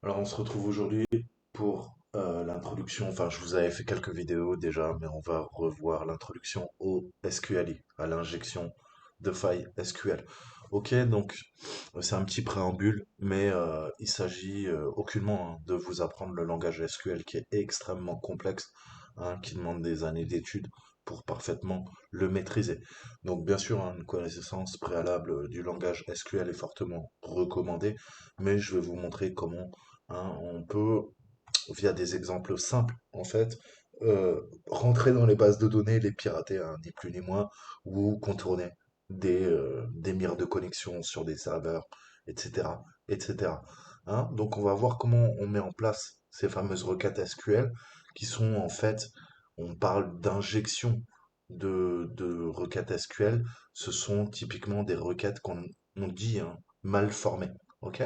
Alors on se retrouve aujourd'hui pour l'introduction, enfin je vous avais fait quelques vidéos déjà, mais on va revoir l'introduction au SQLI, à l'injection de failles SQL. Ok, donc c'est un petit préambule, mais il s'agit aucunement de vous apprendre le langage SQL qui est extrêmement complexe, hein, qui demande des années d'études pour parfaitement le maîtriser. Donc bien sûr, hein, une connaissance préalable du langage SQL est fortement recommandée, mais je vais vous montrer comment, hein, on peut, via des exemples simples, en fait, rentrer dans les bases de données, les pirater, hein, ni plus ni moins, ou contourner des mires de connexion sur des serveurs, etc., etc. Hein. Donc on va voir comment on met en place ces fameuses requêtes SQL, qui sont en fait, on parle d'injection de requêtes SQL, ce sont typiquement des requêtes qu'on dit, hein, mal formées. Ok?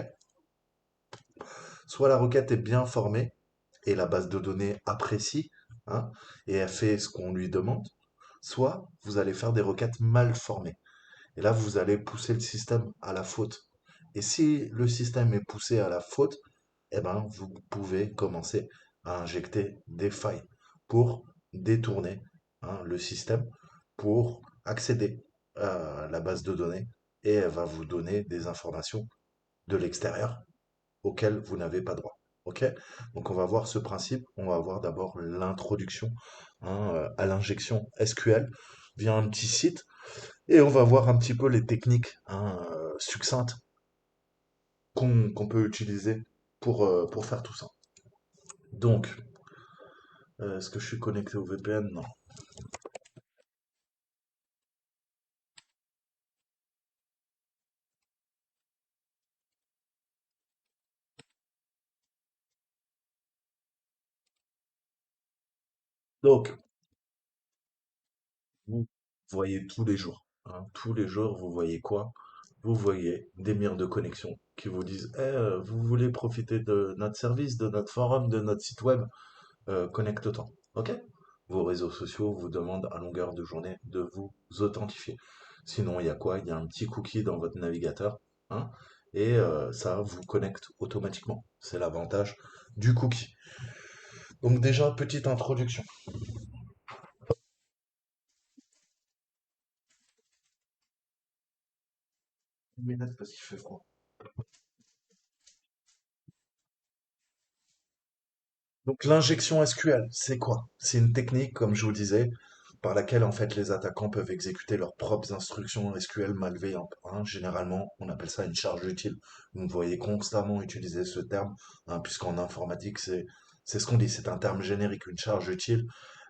Soit la requête est bien formée et la base de données apprécie, hein, et elle fait ce qu'on lui demande, soit vous allez faire des requêtes mal formées. Et là, vous allez pousser le système à la faute. Et si le système est poussé à la faute, eh ben, vous pouvez commencer à injecter des failles pour détourner, hein, le système, pour accéder à la base de données, et elle va vous donner des informations de l'extérieur auquel vous n'avez pas droit. Ok? Donc on va voir ce principe, on va voir d'abord l'introduction, hein, à l'injection SQL via un petit site et on va voir un petit peu les techniques, hein, succinctes qu'on peut utiliser pour faire tout ça. Donc, est-ce que je suis connecté au VPN? Non. Donc, vous voyez tous les jours, hein, tous les jours, vous voyez quoi? Vous voyez des mires de connexion qui vous disent, eh, vous voulez profiter de notre service, de notre forum, de notre site web? Connecte-toi. OK? Vos réseaux sociaux vous demandent à longueur de journée de vous authentifier. Sinon, il y a quoi? Il y a un petit cookie dans votre navigateur, hein, et ça vous connecte automatiquement. C'est l'avantage du cookie. Donc déjà, petite introduction. Une minute parce qu'il fait froid. Donc l'injection SQL, c'est quoi? C'est une technique, comme je vous disais, par laquelle en fait les attaquants peuvent exécuter leurs propres instructions SQL malveillantes, hein. Généralement, on appelle ça une charge utile. Vous me voyez constamment utiliser ce terme, hein, puisqu'en informatique, c'est ce qu'on dit, c'est un terme générique. Une charge utile,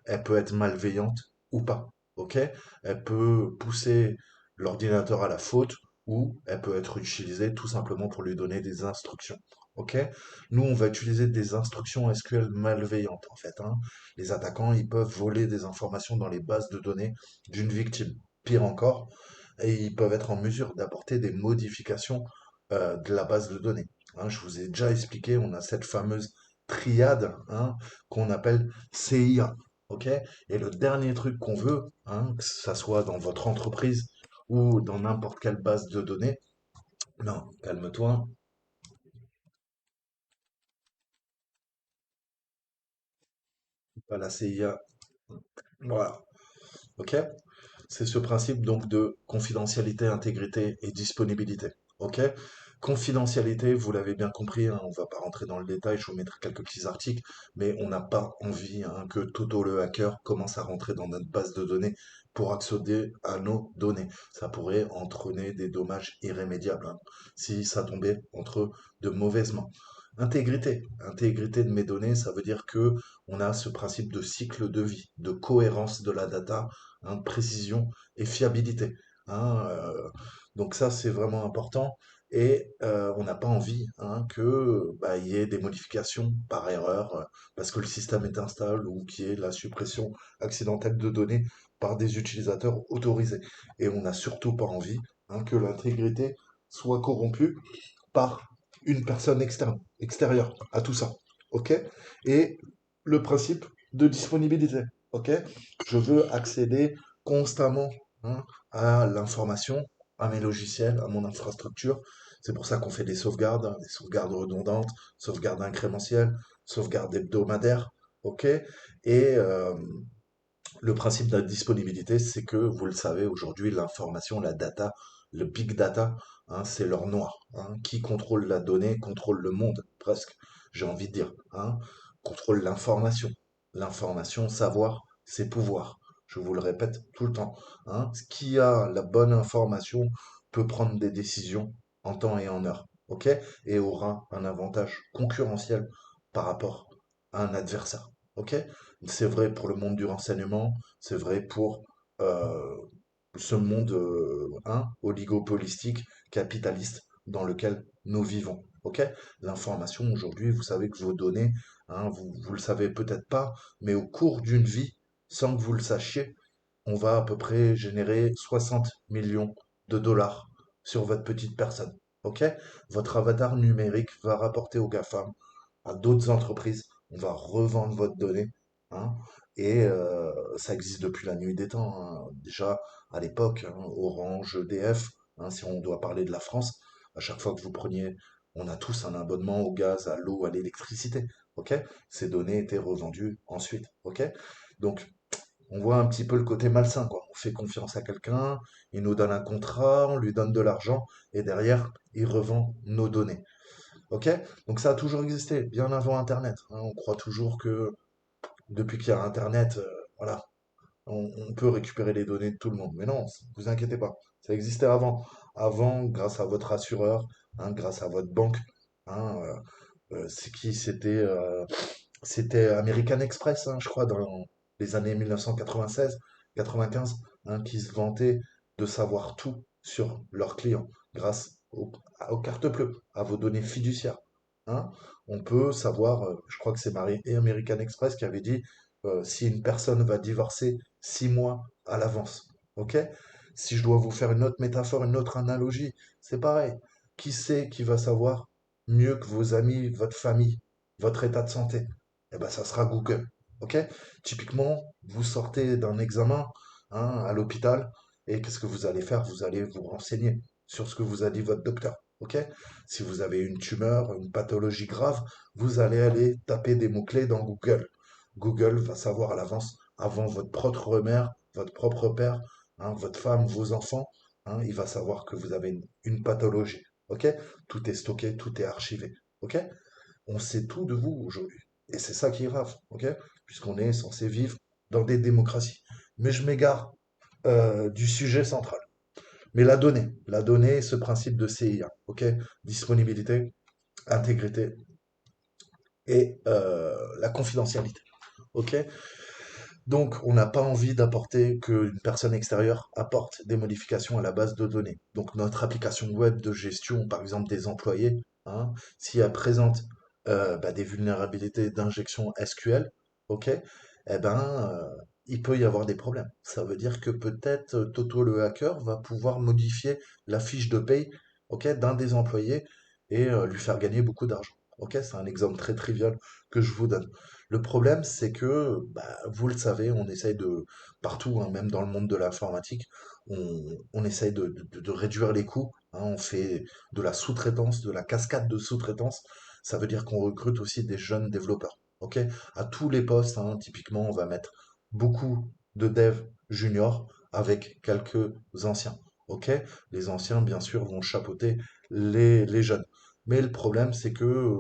elle peut être malveillante ou pas. Ok? Elle peut pousser l'ordinateur à la faute ou elle peut être utilisée tout simplement pour lui donner des instructions. Ok? Nous, on va utiliser des instructions SQL malveillantes, en fait, hein. Les attaquants, ils peuvent voler des informations dans les bases de données d'une victime. Pire encore, et ils peuvent être en mesure d'apporter des modifications de la base de données. Hein, je vous ai déjà expliqué, on a cette fameuse triade, hein, qu'on appelle CIA. Ok? Et le dernier truc qu'on veut, hein, que ça soit dans votre entreprise ou dans n'importe quelle base de données, non, calme-toi, pas la CIA. Voilà. Ok? C'est ce principe donc de confidentialité, intégrité et disponibilité. Ok? Confidentialité, vous l'avez bien compris, hein, on va pas rentrer dans le détail, je vous mettrai quelques petits articles, mais on n'a pas envie, hein, que Toto le hacker commence à rentrer dans notre base de données pour accéder à nos données. Ça pourrait entraîner des dommages irrémédiables, hein, si ça tombait entre de mauvaises mains. Intégrité. Intégrité de mes données, ça veut dire que on a ce principe de cycle de vie, de cohérence de la data, hein, de précision et fiabilité, hein, donc ça, c'est vraiment important. Et on n'a pas envie, hein, que bah, il y ait des modifications par erreur, parce que le système est instable ou qu'il y ait la suppression accidentelle de données par des utilisateurs autorisés. Et on n'a surtout pas envie, hein, que l'intégrité soit corrompue par une personne externe, extérieure à tout ça. OK? Et le principe de disponibilité. OK? Je veux accéder constamment, hein, à l'information, à mes logiciels, à mon infrastructure. C'est pour ça qu'on fait des sauvegardes redondantes, sauvegardes incrémentielles, sauvegardes hebdomadaires, ok? Et le principe de la disponibilité, c'est que, vous le savez, aujourd'hui, l'information, la data, le big data, hein, c'est l'or noir, hein. Qui contrôle la donnée contrôle le monde, presque, j'ai envie de dire, hein. Contrôle l'information. L'information, savoir, c'est pouvoir. Je vous le répète tout le temps, hein. Qui a la bonne information peut prendre des décisions en temps et en heure, ok? Et aura un avantage concurrentiel par rapport à un adversaire, ok? C'est vrai pour le monde du renseignement, c'est vrai pour euh, ce monde oligopolistique, capitaliste dans lequel nous vivons. Ok? L'information aujourd'hui, vous savez que vos données, hein, vous le savez peut-être pas, mais au cours d'une vie, sans que vous le sachiez, on va à peu près générer 60 millions de dollars sur votre petite personne. Ok? Votre avatar numérique va rapporter aux GAFAM, à d'autres entreprises, on va revendre votre donnée, hein, et ça existe depuis la nuit des temps, hein. Déjà à l'époque, hein, Orange, EDF, hein, si on doit parler de la France, à chaque fois que vous preniez, on a tous un abonnement au gaz, à l'eau, à l'électricité, ok? Ces données étaient revendues ensuite, ok? Donc on voit un petit peu le côté malsain, quoi. On fait confiance à quelqu'un, il nous donne un contrat, on lui donne de l'argent, et derrière, il revend nos données. Ok? Donc ça a toujours existé, bien avant Internet, hein. On croit toujours que depuis qu'il y a Internet, voilà, on peut récupérer les données de tout le monde. Mais non, vous inquiétez pas, ça existait avant. Avant, grâce à votre assureur, hein, grâce à votre banque, hein, c'est qui? C'était American Express, hein, je crois, dans les années 1996, 95, hein, qui se vantait de savoir tout sur leurs clients grâce aux cartes bleues, à vos données fiduciaires, hein. On peut savoir, je crois que c'est Marie et American Express qui avait dit si une personne va divorcer 6 mois à l'avance. Ok? Si je dois vous faire une autre métaphore, une autre analogie, c'est pareil. Qui c'est qui va savoir mieux que vos amis, votre famille, votre état de santé? Eh ben, ça sera Google. OK? Typiquement, vous sortez d'un examen, hein, à l'hôpital et qu'est-ce que vous allez faire? Vous allez vous renseigner sur ce que vous a dit votre docteur. OK? Si vous avez une tumeur, une pathologie grave, vous allez aller taper des mots-clés dans Google. Google va savoir à l'avance, avant votre propre mère, votre propre père, hein, votre femme, vos enfants, hein, il va savoir que vous avez une pathologie. OK? Tout est stocké, tout est archivé. OK? On sait tout de vous aujourd'hui. Et c'est ça qui est grave, ok? Puisqu'on est censé vivre dans des démocraties. Mais je m'égare du sujet central. Mais la donnée, ce principe de CIA, ok? Disponibilité, intégrité et la confidentialité, ok? Donc, on n'a pas envie d'apporter qu'une personne extérieure apporte des modifications à la base de données. Donc, notre application web de gestion, par exemple des employés, hein, si elle présente des vulnérabilités d'injection SQL, ok, eh ben, il peut y avoir des problèmes. Ça veut dire que peut-être Toto le hacker va pouvoir modifier la fiche de paye, ok, d'un des employés et lui faire gagner beaucoup d'argent. Ok, c'est un exemple très trivial que je vous donne. Le problème, c'est que, bah, vous le savez, on essaye de, partout, hein, même dans le monde de l'informatique, on essaye de réduire les coûts, hein. On fait de la sous-traitance, de la cascade de sous-traitance. Ça veut dire qu'on recrute aussi des jeunes développeurs. Ok? À tous les postes, hein, typiquement, on va mettre beaucoup de devs juniors avec quelques anciens. Ok? Les anciens, bien sûr, vont chapeauter les jeunes. Mais le problème, c'est que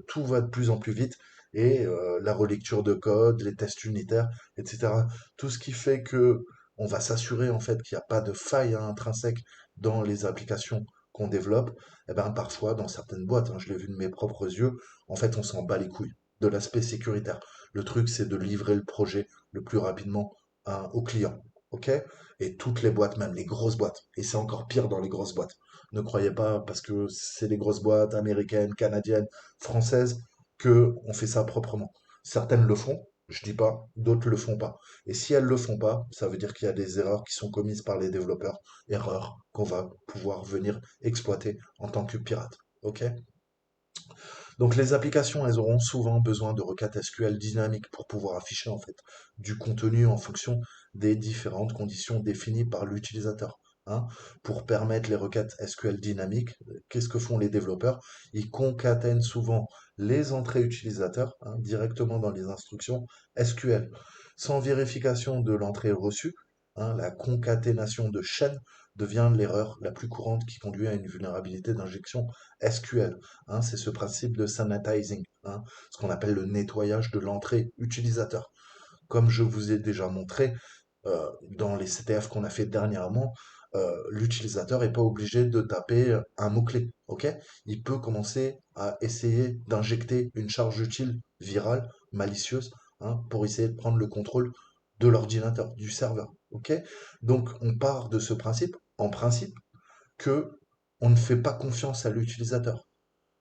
tout va de plus en plus vite et la relecture de code, les tests unitaires, etc. Tout ce qui fait que on va s'assurer en fait qu'il n'y a pas de faille, hein, intrinsèque dans les applications qu'on développe. Et ben parfois dans certaines boîtes, hein, je l'ai vu de mes propres yeux, en fait on s'en bat les couilles de l'aspect sécuritaire. Le truc c'est de livrer le projet le plus rapidement, hein, au client. Ok? Et toutes les boîtes, même les grosses boîtes, et c'est encore pire dans les grosses boîtes. Ne croyez pas parce que c'est les grosses boîtes américaines, canadiennes, françaises que on fait ça proprement. Certaines le font, je dis pas, d'autres le font pas. Et si elles le font pas, ça veut dire qu'il y a des erreurs qui sont commises par les développeurs, erreurs qu'on va pouvoir venir exploiter en tant que pirate. Ok? Donc les applications, elles auront souvent besoin de requêtes SQL dynamiques pour pouvoir afficher en fait du contenu en fonction des différentes conditions définies par l'utilisateur, hein, pour permettre les requêtes SQL dynamiques. Qu'est-ce que font les développeurs? Ils concatenent souvent les entrées utilisateurs, hein, directement dans les instructions SQL. Sans vérification de l'entrée reçue, hein, la concaténation de chaînes devient l'erreur la plus courante qui conduit à une vulnérabilité d'injection SQL, hein. C'est ce principe de sanitizing, hein, ce qu'on appelle le nettoyage de l'entrée utilisateur. Comme je vous ai déjà montré dans les CTF qu'on a fait dernièrement, l'utilisateur n'est pas obligé de taper un mot-clé, ok? Il peut commencer à essayer d'injecter une charge utile virale, malicieuse, hein, pour essayer de prendre le contrôle de l'ordinateur, du serveur, ok? Donc on part de ce principe, en principe, que on ne fait pas confiance à l'utilisateur.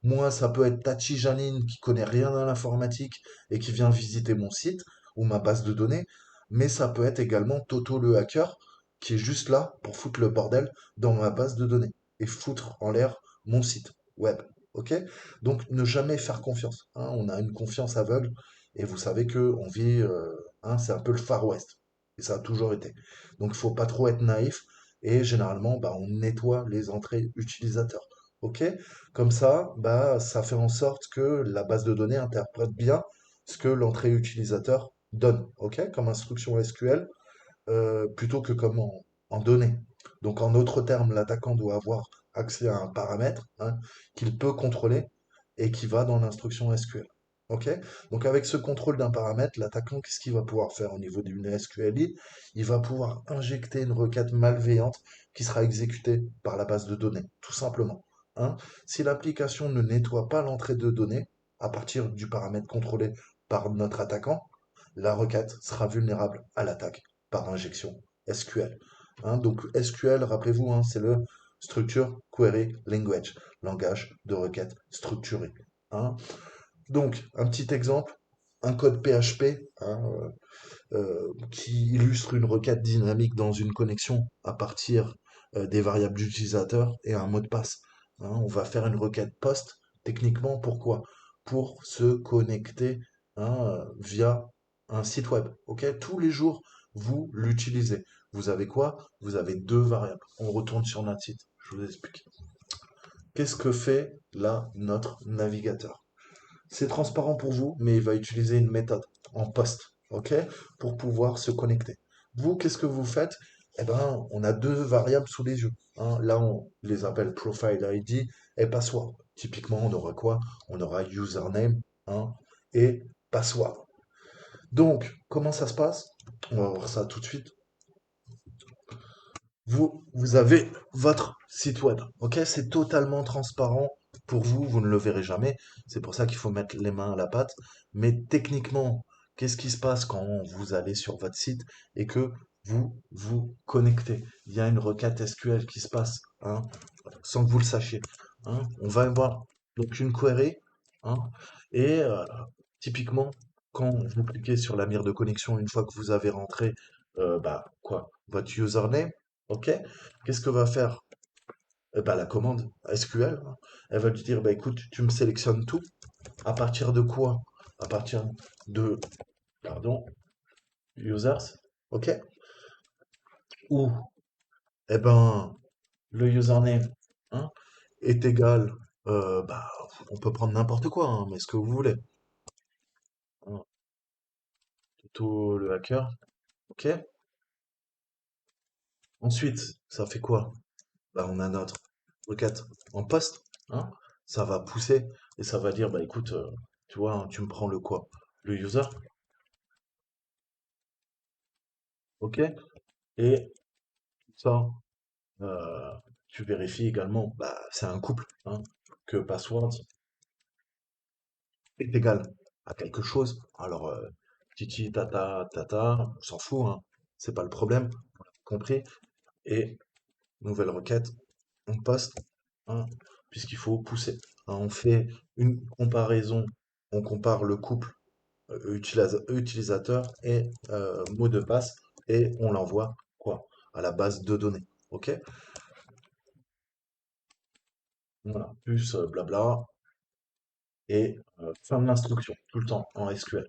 Moi, ça peut être Tati Janine qui connaît rien à l'informatique et qui vient visiter mon site ou ma base de données, mais ça peut être également Toto le hacker qui est juste là pour foutre le bordel dans ma base de données et foutre en l'air mon site web. Ok? Donc ne jamais faire confiance, hein. On a une confiance aveugle et vous savez que on vit, hein, c'est un peu le Far West et ça a toujours été. Donc il faut pas trop être naïf et généralement, bah, on nettoie les entrées utilisateurs. Ok? Comme ça, bah, ça fait en sorte que la base de données interprète bien ce que l'entrée utilisateur donne, ok, comme instruction SQL, plutôt que comme en données. Donc, en d'autres termes, l'attaquant doit avoir accès à un paramètre, hein, qu'il peut contrôler et qui va dans l'instruction SQL. Ok? Donc, avec ce contrôle d'un paramètre, l'attaquant, qu'est-ce qu'il va pouvoir faire au niveau d'une SQLI? Il va pouvoir injecter une requête malveillante qui sera exécutée par la base de données, tout simplement, hein. Si l'application ne nettoie pas l'entrée de données à partir du paramètre contrôlé par notre attaquant, la requête sera vulnérable à l'attaque par injection SQL, hein. Donc SQL, rappelez-vous, hein, c'est le Structure Query Language, langage de requête structuré, hein. Donc, un petit exemple, un code PHP, hein, qui illustre une requête dynamique dans une connexion à partir des variables d'utilisateur et un mot de passe, hein. On va faire une requête POST, techniquement, pourquoi? Pour se connecter, hein, via un site web. Ok? Tous les jours, vous l'utilisez. Vous avez quoi? Vous avez deux variables. On retourne sur notre site. Je vous explique. Qu'est-ce que fait là notre navigateur? C'est transparent pour vous, mais il va utiliser une méthode en post, ok, pour pouvoir se connecter. Vous, qu'est-ce que vous faites? Eh ben, on a deux variables sous les yeux, hein. Là, on les appelle profile ID et password. Typiquement, on aura quoi? On aura username, hein, et password. Donc, comment ça se passe? On va voir ça tout de suite. Vous avez votre site web, ok? C'est totalement transparent pour vous, vous ne le verrez jamais. C'est pour ça qu'il faut mettre les mains à la pâte. Mais techniquement, qu'est-ce qui se passe quand vous allez sur votre site et que vous vous connectez? Il y a une requête SQL qui se passe, hein, sans que vous le sachiez, hein. On va voir donc une query, hein, et typiquement, quand vous cliquez sur la mire de connexion, une fois que vous avez rentré, bah, quoi, votre username, ok? Qu'est-ce que va faire bah, la commande SQL? Hein, elle va lui dire, bah, écoute, tu me sélectionnes tout. À partir de quoi? À partir de, pardon, users, ok? Ou, eh ben, le username, hein, est égal, bah, on peut prendre n'importe quoi, hein, mais ce que vous voulez, hein. Toto le hacker, ok? Ensuite, ça fait quoi? Bah, on a notre requête en poste, hein. Ça va pousser et ça va dire, bah écoute, tu vois, hein, tu me prends le quoi? Le user, ok? Et ça, euh, tu vérifies également, bah c'est un couple, hein, que password est égal à quelque chose. Alors, titi, tata, tata, on s'en fout, hein, c'est pas le problème, compris. Et nouvelle requête, on poste, hein, puisqu'il faut pousser, hein. On fait une comparaison, on compare le couple utilisateur et mot de passe et on l'envoie quoi? À la base de données. Ok? Voilà. Plus blabla et fin de l'instruction, tout le temps en SQL,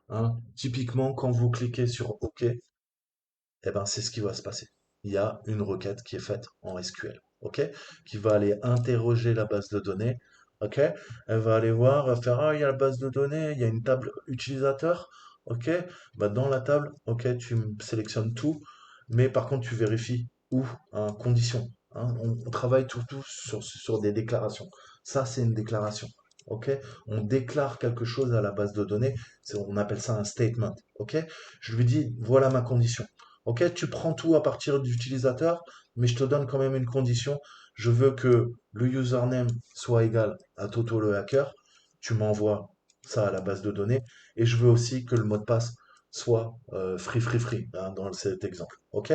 hein. Typiquement, quand vous cliquez sur OK, eh ben, c'est ce qui va se passer. il y a une requête qui est faite en SQL, ok? Qui va aller interroger la base de données, ok? Elle va aller voir, elle va faire, ah, il y a la base de données, il y a une table utilisateur, ok? Bah, dans la table, ok, tu sélectionnes tout, mais par contre, tu vérifies où, hein, condition, hein. On travaille tout sur des déclarations. Ça, c'est une déclaration, ok? On déclare quelque chose à la base de données, on appelle ça un statement, ok? Je lui dis, voilà ma condition. Ok, tu prends tout à partir d'utilisateur, mais je te donne quand même une condition. Je veux que le username soit égal à Toto le hacker. Tu m'envoies ça à la base de données. Et je veux aussi que le mot de passe soit free, hein, dans cet exemple. Ok?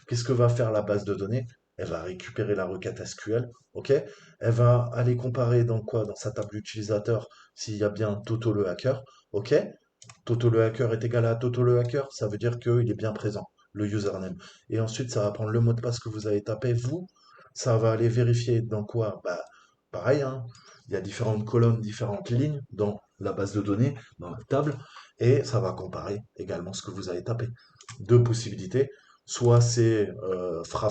Qu'est-ce que va faire la base de données? Elle va récupérer la requête SQL. Ok? Elle va aller comparer dans quoi? Dans sa table utilisateur s'il y a bien Toto le hacker. Ok? Toto le hacker est égal à Toto le hacker, ça veut dire qu'il est bien présent, le username. Et ensuite, ça va prendre le mot de passe que vous avez tapé, vous, ça va aller vérifier dans quoi? Bah, pareil, hein, il y a différentes colonnes, différentes lignes dans la base de données, dans la table, et ça va comparer également ce que vous avez tapé. Deux possibilités. Soit c'est fra.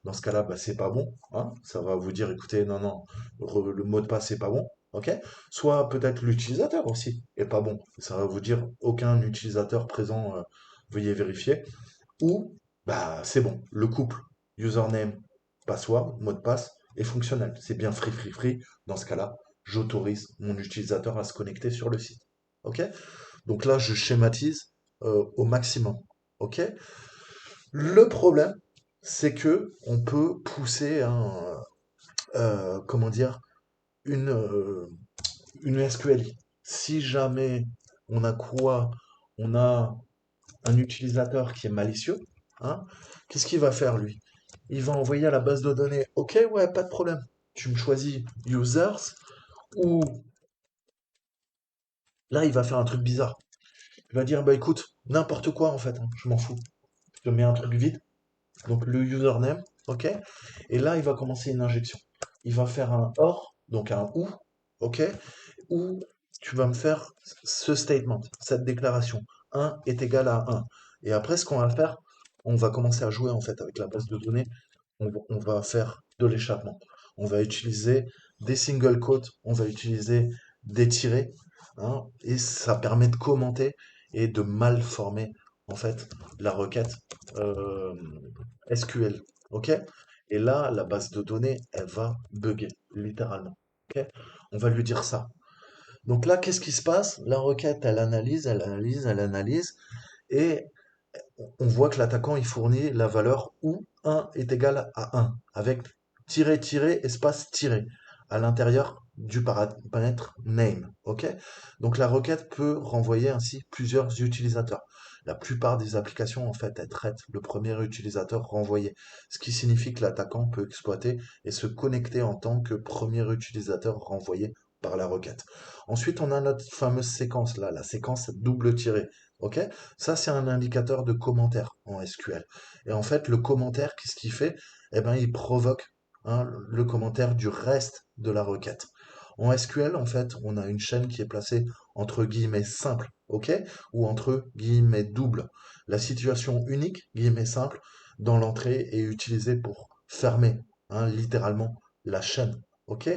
Dans ce cas-là, bah, c'est pas bon, hein. Ça va vous dire, écoutez, non, non, le mot de passe, c'est pas bon. Ok? Soit peut-être l'utilisateur aussi est pas bon. Ça va vous dire aucun utilisateur présent, veuillez vérifier. Ou bah c'est bon, le couple username, password, mot de passe est fonctionnel. C'est bien free. Dans ce cas-là, j'autorise mon utilisateur à se connecter sur le site. Ok? Donc là, je schématise au maximum. Ok? Le problème, c'est que on peut pousser comment dire, une, euh, une SQLI. Si jamais on a quoi? On a un utilisateur qui est malicieux, hein, qu'est-ce qu'il va faire lui? Il va envoyer à la base de données, ok, ouais, pas de problème. Tu me choisis users ou là il va faire un truc bizarre. Il va dire bah écoute, n'importe quoi en fait, hein, je m'en fous. Je te mets un truc vide, donc le username, ok, et là il va commencer une injection. Il va faire un or, donc un ou, ok, où tu vas me faire ce statement, cette déclaration. Un est égal à un. Et après, ce qu'on va faire, on va commencer à jouer en fait avec la base de données. On va faire de l'échappement. On va utiliser des single quotes, on va utiliser des tirets, hein, et ça permet de commenter et de mal former en fait la requête euh, SQL. Ok? Et là, la base de données, elle va bugger, littéralement. Ok? On va lui dire ça. Donc là, qu'est-ce qui se passe? La requête, elle analyse, et on voit que l'attaquant, il fournit la valeur où un est égal à un avec espace tiré, à l'intérieur du paramètre name. Ok? Donc la requête peut renvoyer ainsi plusieurs utilisateurs. La plupart des applications, en fait, elles traitent le premier utilisateur renvoyé, ce qui signifie que l'attaquant peut exploiter et se connecter en tant que premier utilisateur renvoyé par la requête. Ensuite, on a notre fameuse séquence là, la séquence double tiré. Ok? Ça, c'est un indicateur de commentaire en SQL. Et en fait, le commentaire, qu'est-ce qu'il fait? Eh ben, il provoque, hein, le commentaire du reste de la requête. En SQL, en fait, on a une chaîne qui est placée entre guillemets simple, ok? Ou entre guillemets double. La situation unique, guillemets simple, dans l'entrée est utilisée pour fermer, hein, littéralement, la chaîne. Ok?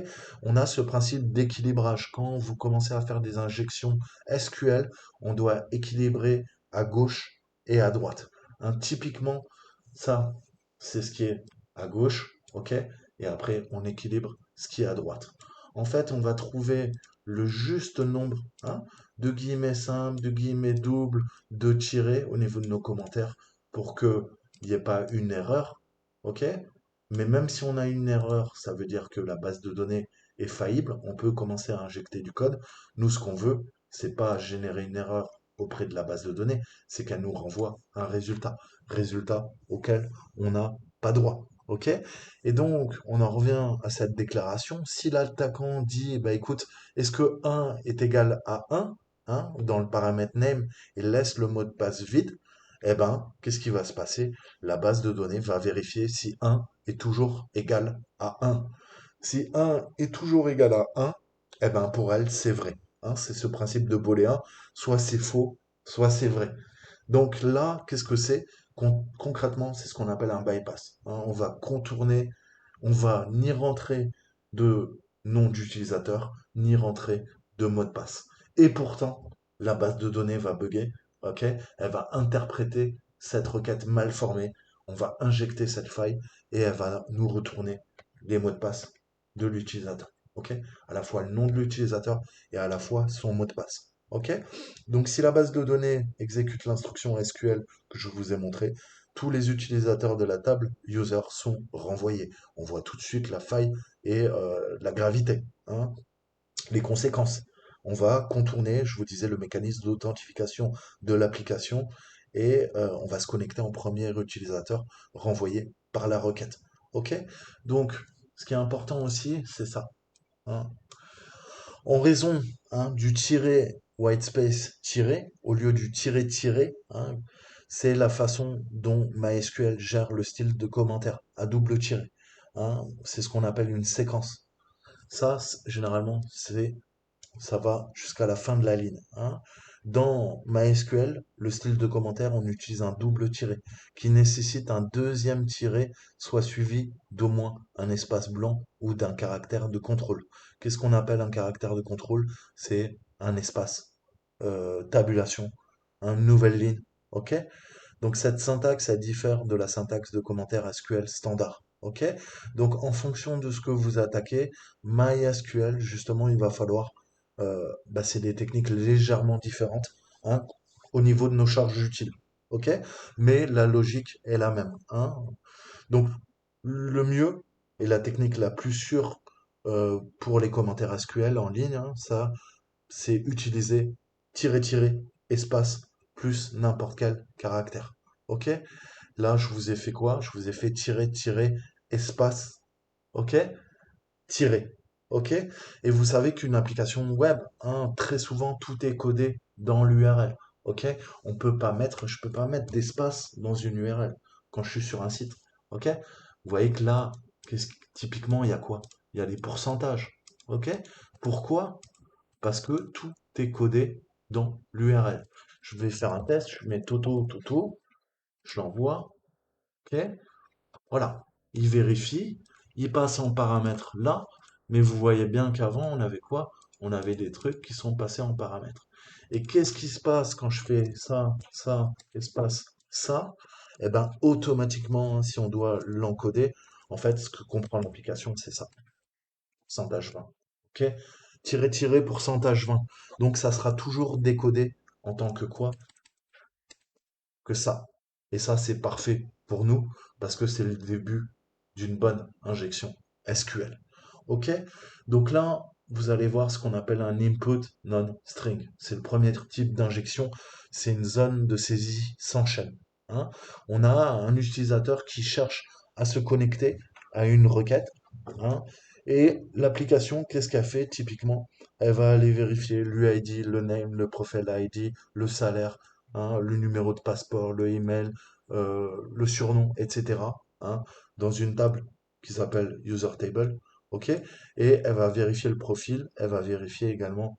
On a ce principe d'équilibrage. Quand vous commencez à faire des injections SQL, on doit équilibrer à gauche et à droite. Hein, typiquement, ça, c'est ce qui est à gauche, ok? Et après, on équilibre ce qui est à droite. En fait, on va trouver le juste nombre, hein, de guillemets simples, de guillemets doubles, de tirets au niveau de nos commentaires pour qu'il n'y ait pas une erreur, ok? Mais même si on a une erreur, ça veut dire que la base de données est faillible, on peut commencer à injecter du code. Nous, ce qu'on veut, c'est pas générer une erreur auprès de la base de données, c'est qu'elle nous renvoie un résultat auquel on n'a pas droit. OK? Et donc, on en revient à cette déclaration. Si l'attaquant dit, bah écoute, est-ce que un est égal à un, hein, dans le paramètre name, et laisse le mot de passe vide, eh ben, qu'est-ce qui va se passer? La base de données va vérifier si un est toujours égal à un. Si un est toujours égal à un, eh ben pour elle, c'est vrai. Hein, c'est ce principe de booléen, soit c'est faux, soit c'est vrai. Donc là, qu'est-ce que c'est? Concrètement, c'est ce qu'on appelle un bypass, hein. On va contourner, on va ni rentrer de nom d'utilisateur, ni rentrer de mot de passe. Et pourtant, la base de données va bugger, ok? Elle va interpréter cette requête mal formée, on va injecter cette faille et elle va nous retourner les mots de passe de l'utilisateur, ok? À la fois le nom de l'utilisateur et à la fois son mot de passe, ok? Donc si la base de données exécute l'instruction SQL que je vous ai montré, tous les utilisateurs de la table user sont renvoyés. On voit tout de suite la faille et la gravité, hein, les conséquences. On va contourner, je vous disais, le mécanisme d'authentification de l'application et on va se connecter en premier utilisateur renvoyé par la requête. OK? Donc, ce qui est important aussi, c'est ça, hein. En raison, hein, du tiret whitespace tiré au lieu du tiret tiré, hein, c'est la façon dont MySQL gère le style de commentaire à double tiret, hein. C'est ce qu'on appelle une séquence. Ça, généralement, ça va jusqu'à la fin de la ligne, hein. Dans MySQL, le style de commentaire, on utilise un double tiret qui nécessite un deuxième tiret soit suivi d'au moins un espace blanc ou d'un caractère de contrôle. Qu'est-ce qu'on appelle un caractère de contrôle? C'est un espace, tabulation, une nouvelle ligne. OK? Donc cette syntaxe, elle diffère de la syntaxe de commentaire SQL standard. OK? Donc en fonction de ce que vous attaquez, MySQL, justement, il va falloir, c'est des techniques légèrement différentes, hein, au niveau de nos charges utiles. OK? Mais la logique est la même, hein. Donc le mieux et la technique la plus sûre pour les commentaires SQL en ligne, hein, ça, c'est utiliser tirer, espace, plus n'importe quel caractère. OK? Là, je vous ai fait quoi? Je vous ai fait tirer, espace, OK? Tirer. OK? Et vous savez qu'une application web, hein, très souvent, tout est codé dans l'URL. OK? Je peux pas mettre d'espace dans une URL quand je suis sur un site. OK? Vous voyez que là, typiquement, il y a quoi? Il y a des pourcentages. OK? Pourquoi? Parce que tout est codé dans l'URL. Je vais faire un test, je mets Toto, je l'envoie, ok, voilà. Il vérifie, il passe en paramètres là, mais vous voyez bien qu'avant, on avait quoi? On avait des trucs qui sont passés en paramètres. Et qu'est-ce qui se passe quand je fais ça, espace, ça? Eh ben, automatiquement, si on doit l'encoder, en fait, ce que comprend l'application, c'est ça. Pourcentage 20. OK? Pourcentage 20. Donc ça sera toujours décodé en tant que quoi? Que ça. Et ça, c'est parfait pour nous parce que c'est le début d'une bonne injection SQL. OK? Donc là, vous allez voir ce qu'on appelle un input non-string. C'est le premier type d'injection. C'est une zone de saisie sans chaîne, hein. On a un utilisateur qui cherche à se connecter à une requête, hein. Et l'application, qu'est-ce qu'elle fait typiquement? Elle va aller vérifier l'UID, le name, le profile ID, le salaire, hein, le numéro de passeport, le email, le surnom, etc., hein, dans une table qui s'appelle user table, ok? Et elle va vérifier le profil, elle va vérifier également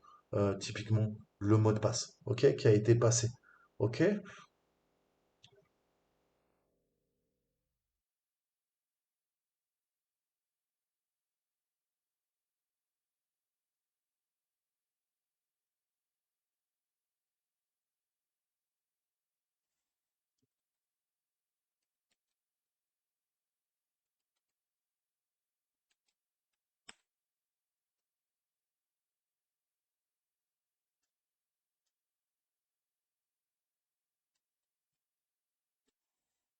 typiquement le mot de passe, ok, qui a été passé, ok?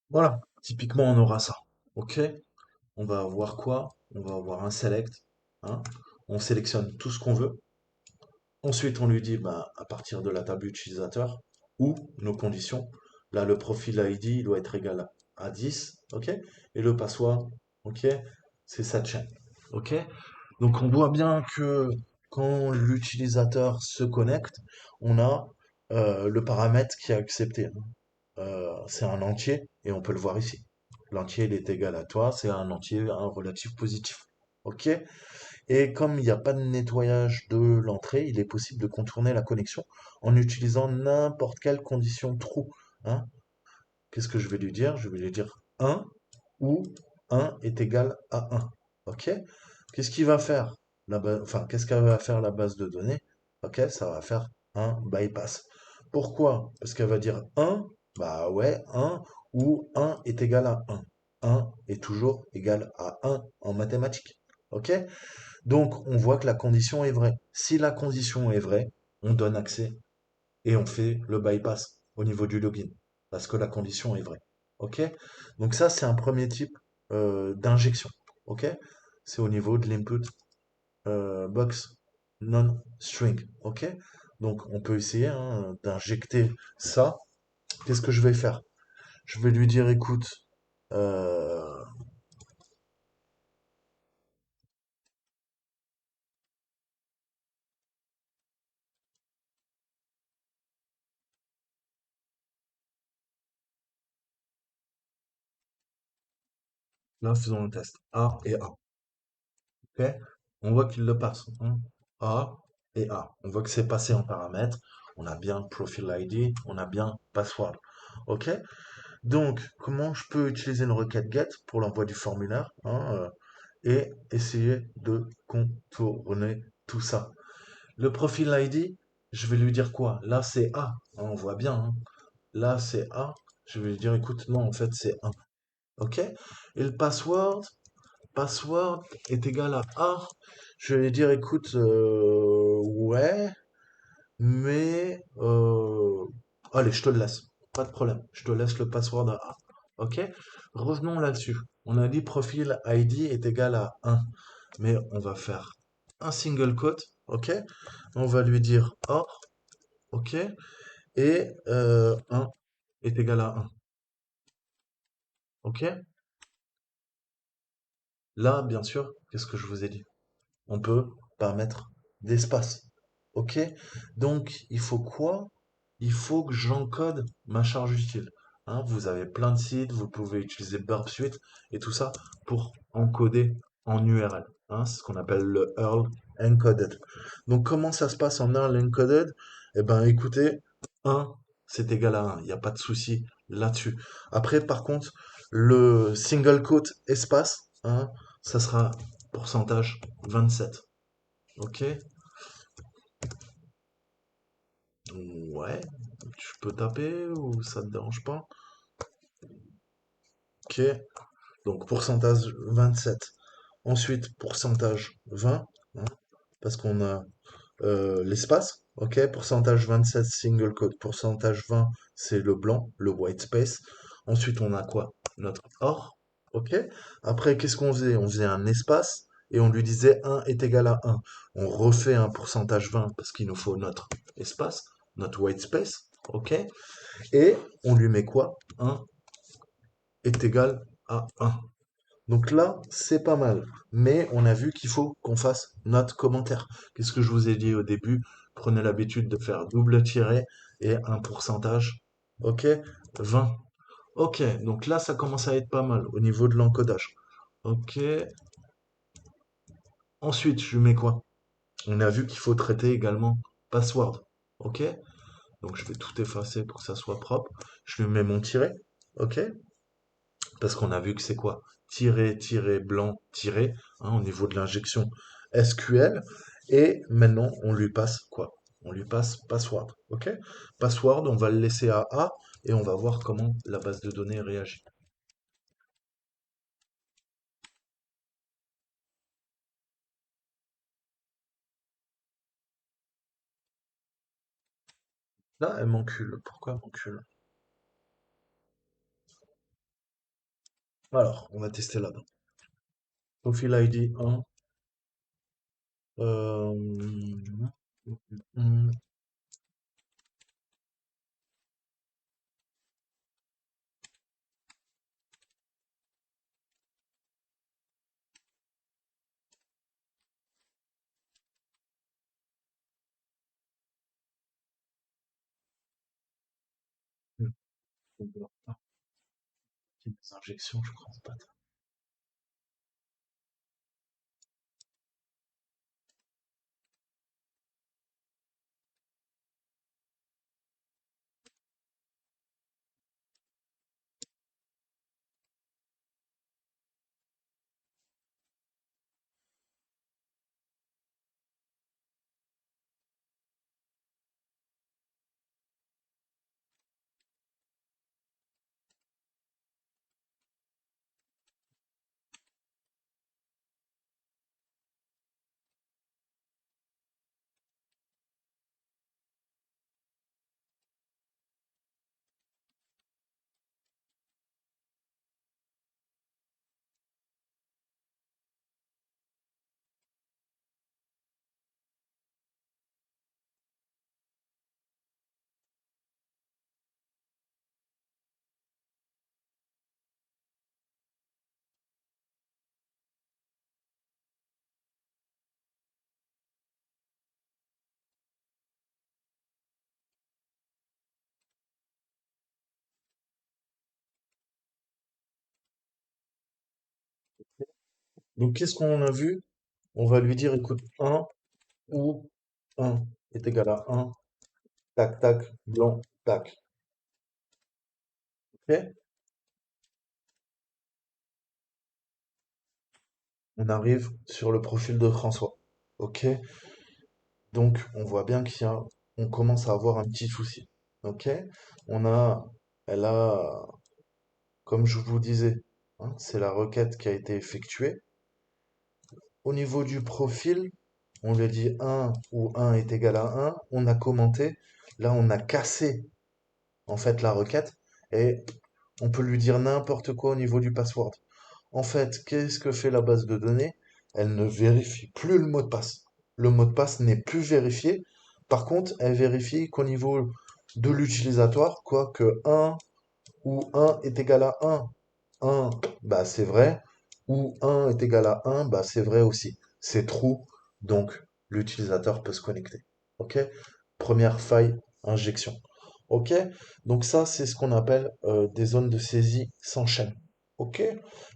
Voilà, typiquement on aura ça, ok? On va avoir quoi? On va avoir un select, hein? On sélectionne tout ce qu'on veut. Ensuite, on lui dit, bah, à partir de la table utilisateur, ou nos conditions. Là, le profil ID il doit être égal à 10, ok? Et le password, ok? C'est cette chaîne, ok? Donc, on voit bien que quand l'utilisateur se connecte, on a le paramètre qui est accepté. C'est un entier, et on peut le voir ici. L'entier, il est égal à toi, c'est un entier, un relatif positif, ok? Et comme il n'y a pas de nettoyage de l'entrée, il est possible de contourner la connexion en utilisant n'importe quelle condition true, hein. qu'est-ce que je vais lui dire? Je vais lui dire un ou un est égal à un. OK? Qu'est-ce qu'il va faire? Enfin, qu'est-ce qu'elle va faire la base de données? OK, ça va faire un bypass. Pourquoi? Parce qu'elle va dire un, bah ouais, un ou un est égal à un. Un est toujours égal à un en mathématiques. OK? Donc, on voit que la condition est vraie. Si la condition est vraie, on donne accès et on fait le bypass au niveau du login parce que la condition est vraie. OK? Donc ça, c'est un premier type d'injection. OK? C'est au niveau de l'input box non-string. OK? Donc on peut essayer hein, d'injecter ça. Qu'est-ce que je vais faire? Je vais lui dire, écoute, euh, là, faisons le test. A et A. OK? On voit qu'il le passe. Hein. A et A. On voit que c'est passé en paramètres. On a bien profile ID, on a bien password. OK? Donc, comment je peux utiliser une requête GET pour l'envoi du formulaire hein, et essayer de contourner tout ça. Le profil ID, je vais lui dire quoi? Là, c'est A. Hein, on voit bien. Hein. Là, c'est A. Je vais lui dire, écoute, non, en fait, c'est 1. OK? Et le password est égal à A. Je vais lui dire, écoute, ouais, mais allez, je te le laisse. Pas de problème. Je te laisse le password à A. OK? Revenons là-dessus. On a dit profil ID est égal à 1. Mais on va faire un single quote. OK? On va lui dire or. OK? Et 1 est égal à 1. OK? Là, bien sûr, qu'est-ce que je vous ai dit? On peut pas mettre d'espace. OK? Donc, il faut quoi? Il faut que j'encode ma charge utile. Hein, vous avez plein de sites, vous pouvez utiliser Burp Suite et tout ça pour encoder en URL. Hein, c'est ce qu'on appelle le URL encoded. Donc, comment ça se passe en URL encoded? Eh ben, écoutez, 1, c'est égal à 1. Il n'y a pas de souci là-dessus. Après, par contre, le single quote espace, hein, ça sera pourcentage 27. Ok? Ouais, tu peux taper ou ça te dérange pas? Ok, donc pourcentage 27. Ensuite, pourcentage 20, hein, parce qu'on a l'espace. Ok, pourcentage 27 single code. Pourcentage 20, c'est le blanc, le white space. Ensuite, on a quoi? Notre or. Ok, après, qu'est-ce qu'on faisait? On faisait un espace et on lui disait 1 est égal à 1. On refait un pourcentage 20 parce qu'il nous faut notre espace, notre white space. Ok, et on lui met quoi? 1 est égal à 1. Donc là, c'est pas mal. Mais on a vu qu'il faut qu'on fasse notre commentaire. Qu'est-ce que je vous ai dit au début? Prenez l'habitude de faire double tiret et un pourcentage. Ok? 20. Ok, donc là, ça commence à être pas mal au niveau de l'encodage. Ok. Ensuite, je lui mets quoi? On a vu qu'il faut traiter également password. Ok? Donc je vais tout effacer pour que ça soit propre. Je lui mets mon tiret. Ok? Parce qu'on a vu que c'est quoi? Tiret, tiret, blanc, tiret, hein, au niveau de l'injection SQL. Et maintenant, on lui passe quoi? On lui passe password. OK? Password, on va le laisser à A et on va voir comment la base de données réagit. Là, elle m'encule. Pourquoi elle m'encule? Alors, on va tester là-bas. Profil ID 1. Euh, hum, hum, Des injections, je crois, pas. Donc, qu'est-ce qu'on a vu? On va lui dire, écoute, un ou un est égal à un, tac, tac, blanc, tac. Ok. On arrive sur le profil de François. Ok. Donc, on voit bien on commence à avoir un petit souci. Ok. On a, elle a, comme je vous disais, hein, c'est la requête qui a été effectuée. Au niveau du profil, on lui a dit un ou un est égal à un. On a commenté. Là, on a cassé, en fait, la requête. Et on peut lui dire n'importe quoi au niveau du password. En fait, qu'est-ce que fait la base de données? Elle ne vérifie plus le mot de passe. Le mot de passe n'est plus vérifié. Par contre, elle vérifie qu'au niveau de l'utilisateur, quoi, que un ou un est égal à un. Un, bah c'est vrai. Ou un est égal à un, bah c'est vrai aussi. C'est true, donc l'utilisateur peut se connecter. OK? Première faille, injection. OK? Donc ça, c'est ce qu'on appelle des zones de saisie sans chaîne. OK?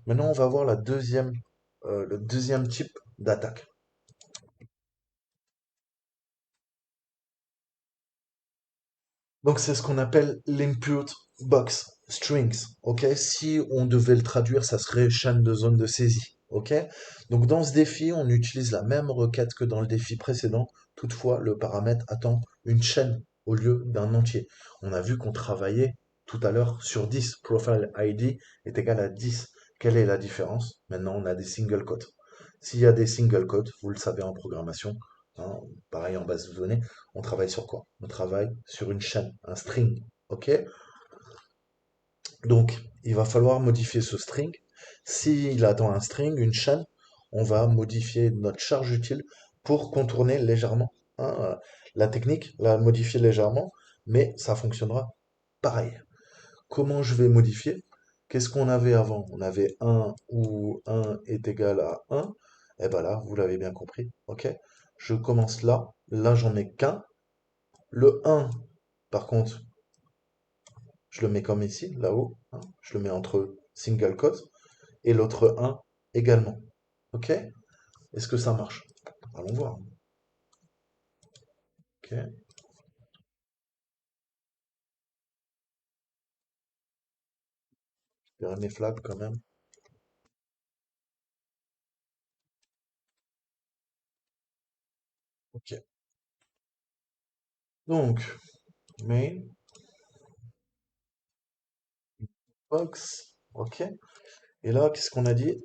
Maintenant, on va voir le deuxième type d'attaque. Donc c'est ce qu'on appelle l'input box strings. OK? Si on devait le traduire, ça serait chaîne de zone de saisie. OK? Donc dans ce défi, on utilise la même requête que dans le défi précédent. Toutefois, le paramètre attend une chaîne au lieu d'un entier. On a vu qu'on travaillait tout à l'heure sur 10. Profile ID est égal à 10. Quelle est la différence? Maintenant, on a des single quotes. S'il y a des single quotes, vous le savez en programmation, hein, pareil en base de données, on travaille sur quoi? On travaille sur une chaîne, un string. OK? Donc, il va falloir modifier ce string. S'il attend un string, une chaîne, on va modifier notre charge utile pour contourner légèrement, hein, la technique, la modifier légèrement, mais ça fonctionnera pareil. Comment je vais modifier? Qu'est-ce qu'on avait avant? On avait un ou un est égal à un. Et ben là, vous l'avez bien compris. OK? Je commence là. Là, j'en ai qu'un. Le un, par contre, je le mets comme ici, là-haut, hein. Je le mets entre single quotes et l'autre un également. OK? Est-ce que ça marche? Allons voir. OK? Je verrai mes flags quand même. OK. Donc, main, box. OK? Et là, qu'est-ce qu'on a dit?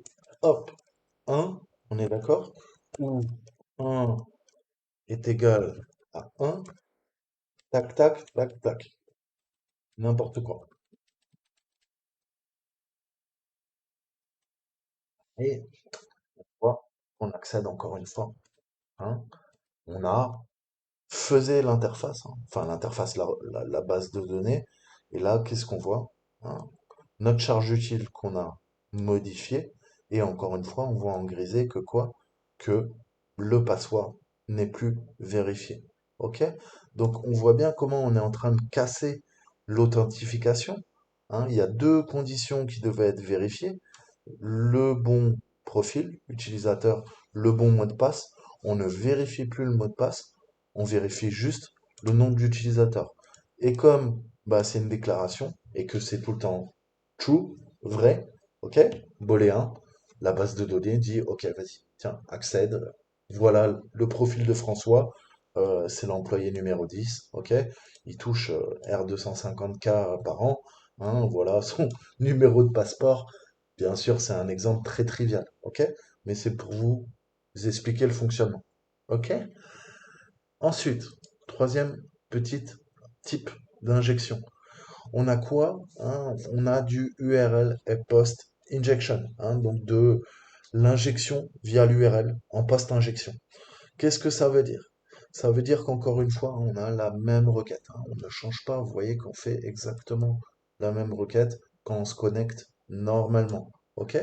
Hop, un, on est d'accord? Ou un est égal à un, tac, tac, tac, tac. N'importe quoi. Et voilà, on accède encore une fois, hein. On a faisait l'interface, hein. Enfin l'interface, la base de données. Et là, qu'est-ce qu'on voit? Hein, notre charge utile qu'on a modifiée. Et encore une fois, on voit en grisé que quoi? Que le password n'est plus vérifié. OK? Donc on voit bien comment on est en train de casser l'authentification. Hein. Il y a deux conditions qui devaient être vérifiées. Le bon profil utilisateur, le bon mot de passe. On ne vérifie plus le mot de passe, on vérifie juste le nom de l'utilisateur. Et comme bah, c'est une déclaration et que c'est tout le temps true, vrai, ok, booléen, la base de données dit ok, vas-y, tiens, accède, voilà le profil de François, c'est l'employé numéro 10, ok, il touche R 250K par an, hein, voilà son numéro de passeport. Bien sûr, c'est un exemple très trivial, ok? Mais c'est pour vous expliquer le fonctionnement, ok? Ensuite, troisième petite type d'injection. On a quoi? Hein, on a du URL et post injection, hein, donc de l'injection via l'URL en post-injection. Qu'est-ce que ça veut dire? Ça veut dire qu'encore une fois, on a la même requête, hein. On ne change pas. Vous voyez qu'on fait exactement la même requête quand on se connecte normalement. OK?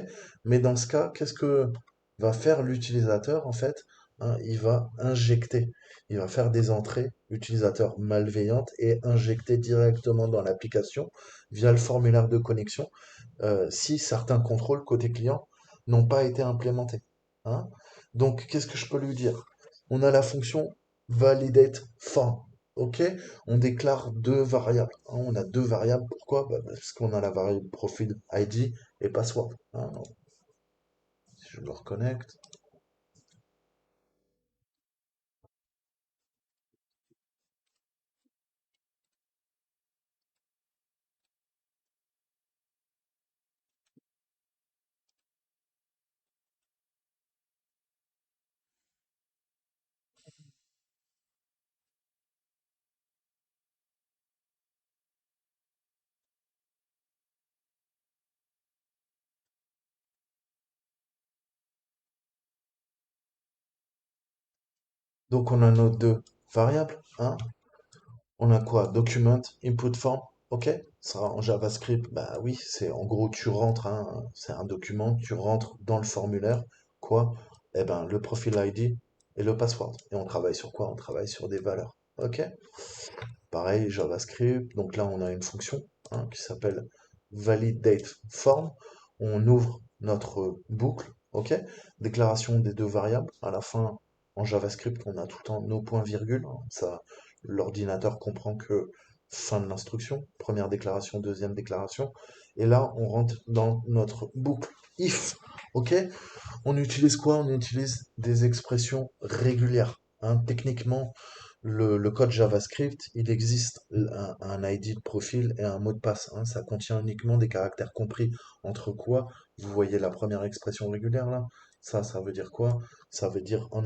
Mais dans ce cas, qu'est-ce que va faire l'utilisateur en fait? Hein, il va injecter. Il va faire des entrées utilisateurs malveillantes et injecter directement dans l'application via le formulaire de connexion si certains contrôles côté client n'ont pas été implémentés. Hein. Donc, qu'est-ce que je peux lui dire? On a la fonction validate form. OK? On déclare deux variables. Hein. On a deux variables. Pourquoi? Bah, parce qu'on a la variable profil ID et password. Hein. Si je me reconnecte. Donc, on a nos deux variables. Hein. On a quoi? Document, input form. OK? Ça, en JavaScript, bah oui, c'est en gros, tu rentres, hein, c'est un document, tu rentres dans le formulaire, quoi? Eh ben, le profil ID et le password. Et on travaille sur quoi? On travaille sur des valeurs. OK? Pareil, JavaScript. Donc là, on a une fonction hein, qui s'appelle validateForm. On ouvre notre boucle, ok? Déclaration des deux variables. À la fin, en JavaScript, on a tout le temps nos points-virgules. Hein. Ça, l'ordinateur comprend que fin de l'instruction, première déclaration, deuxième déclaration. Et là, on rentre dans notre boucle if, ok? On utilise quoi? On utilise des expressions régulières. Hein. Techniquement, le code JavaScript, il existe un ID de profil et un mot de passe. Hein. Ça contient uniquement des caractères compris entre quoi? Vous voyez la première expression régulière là? Ça veut dire quoi? Ça veut dire en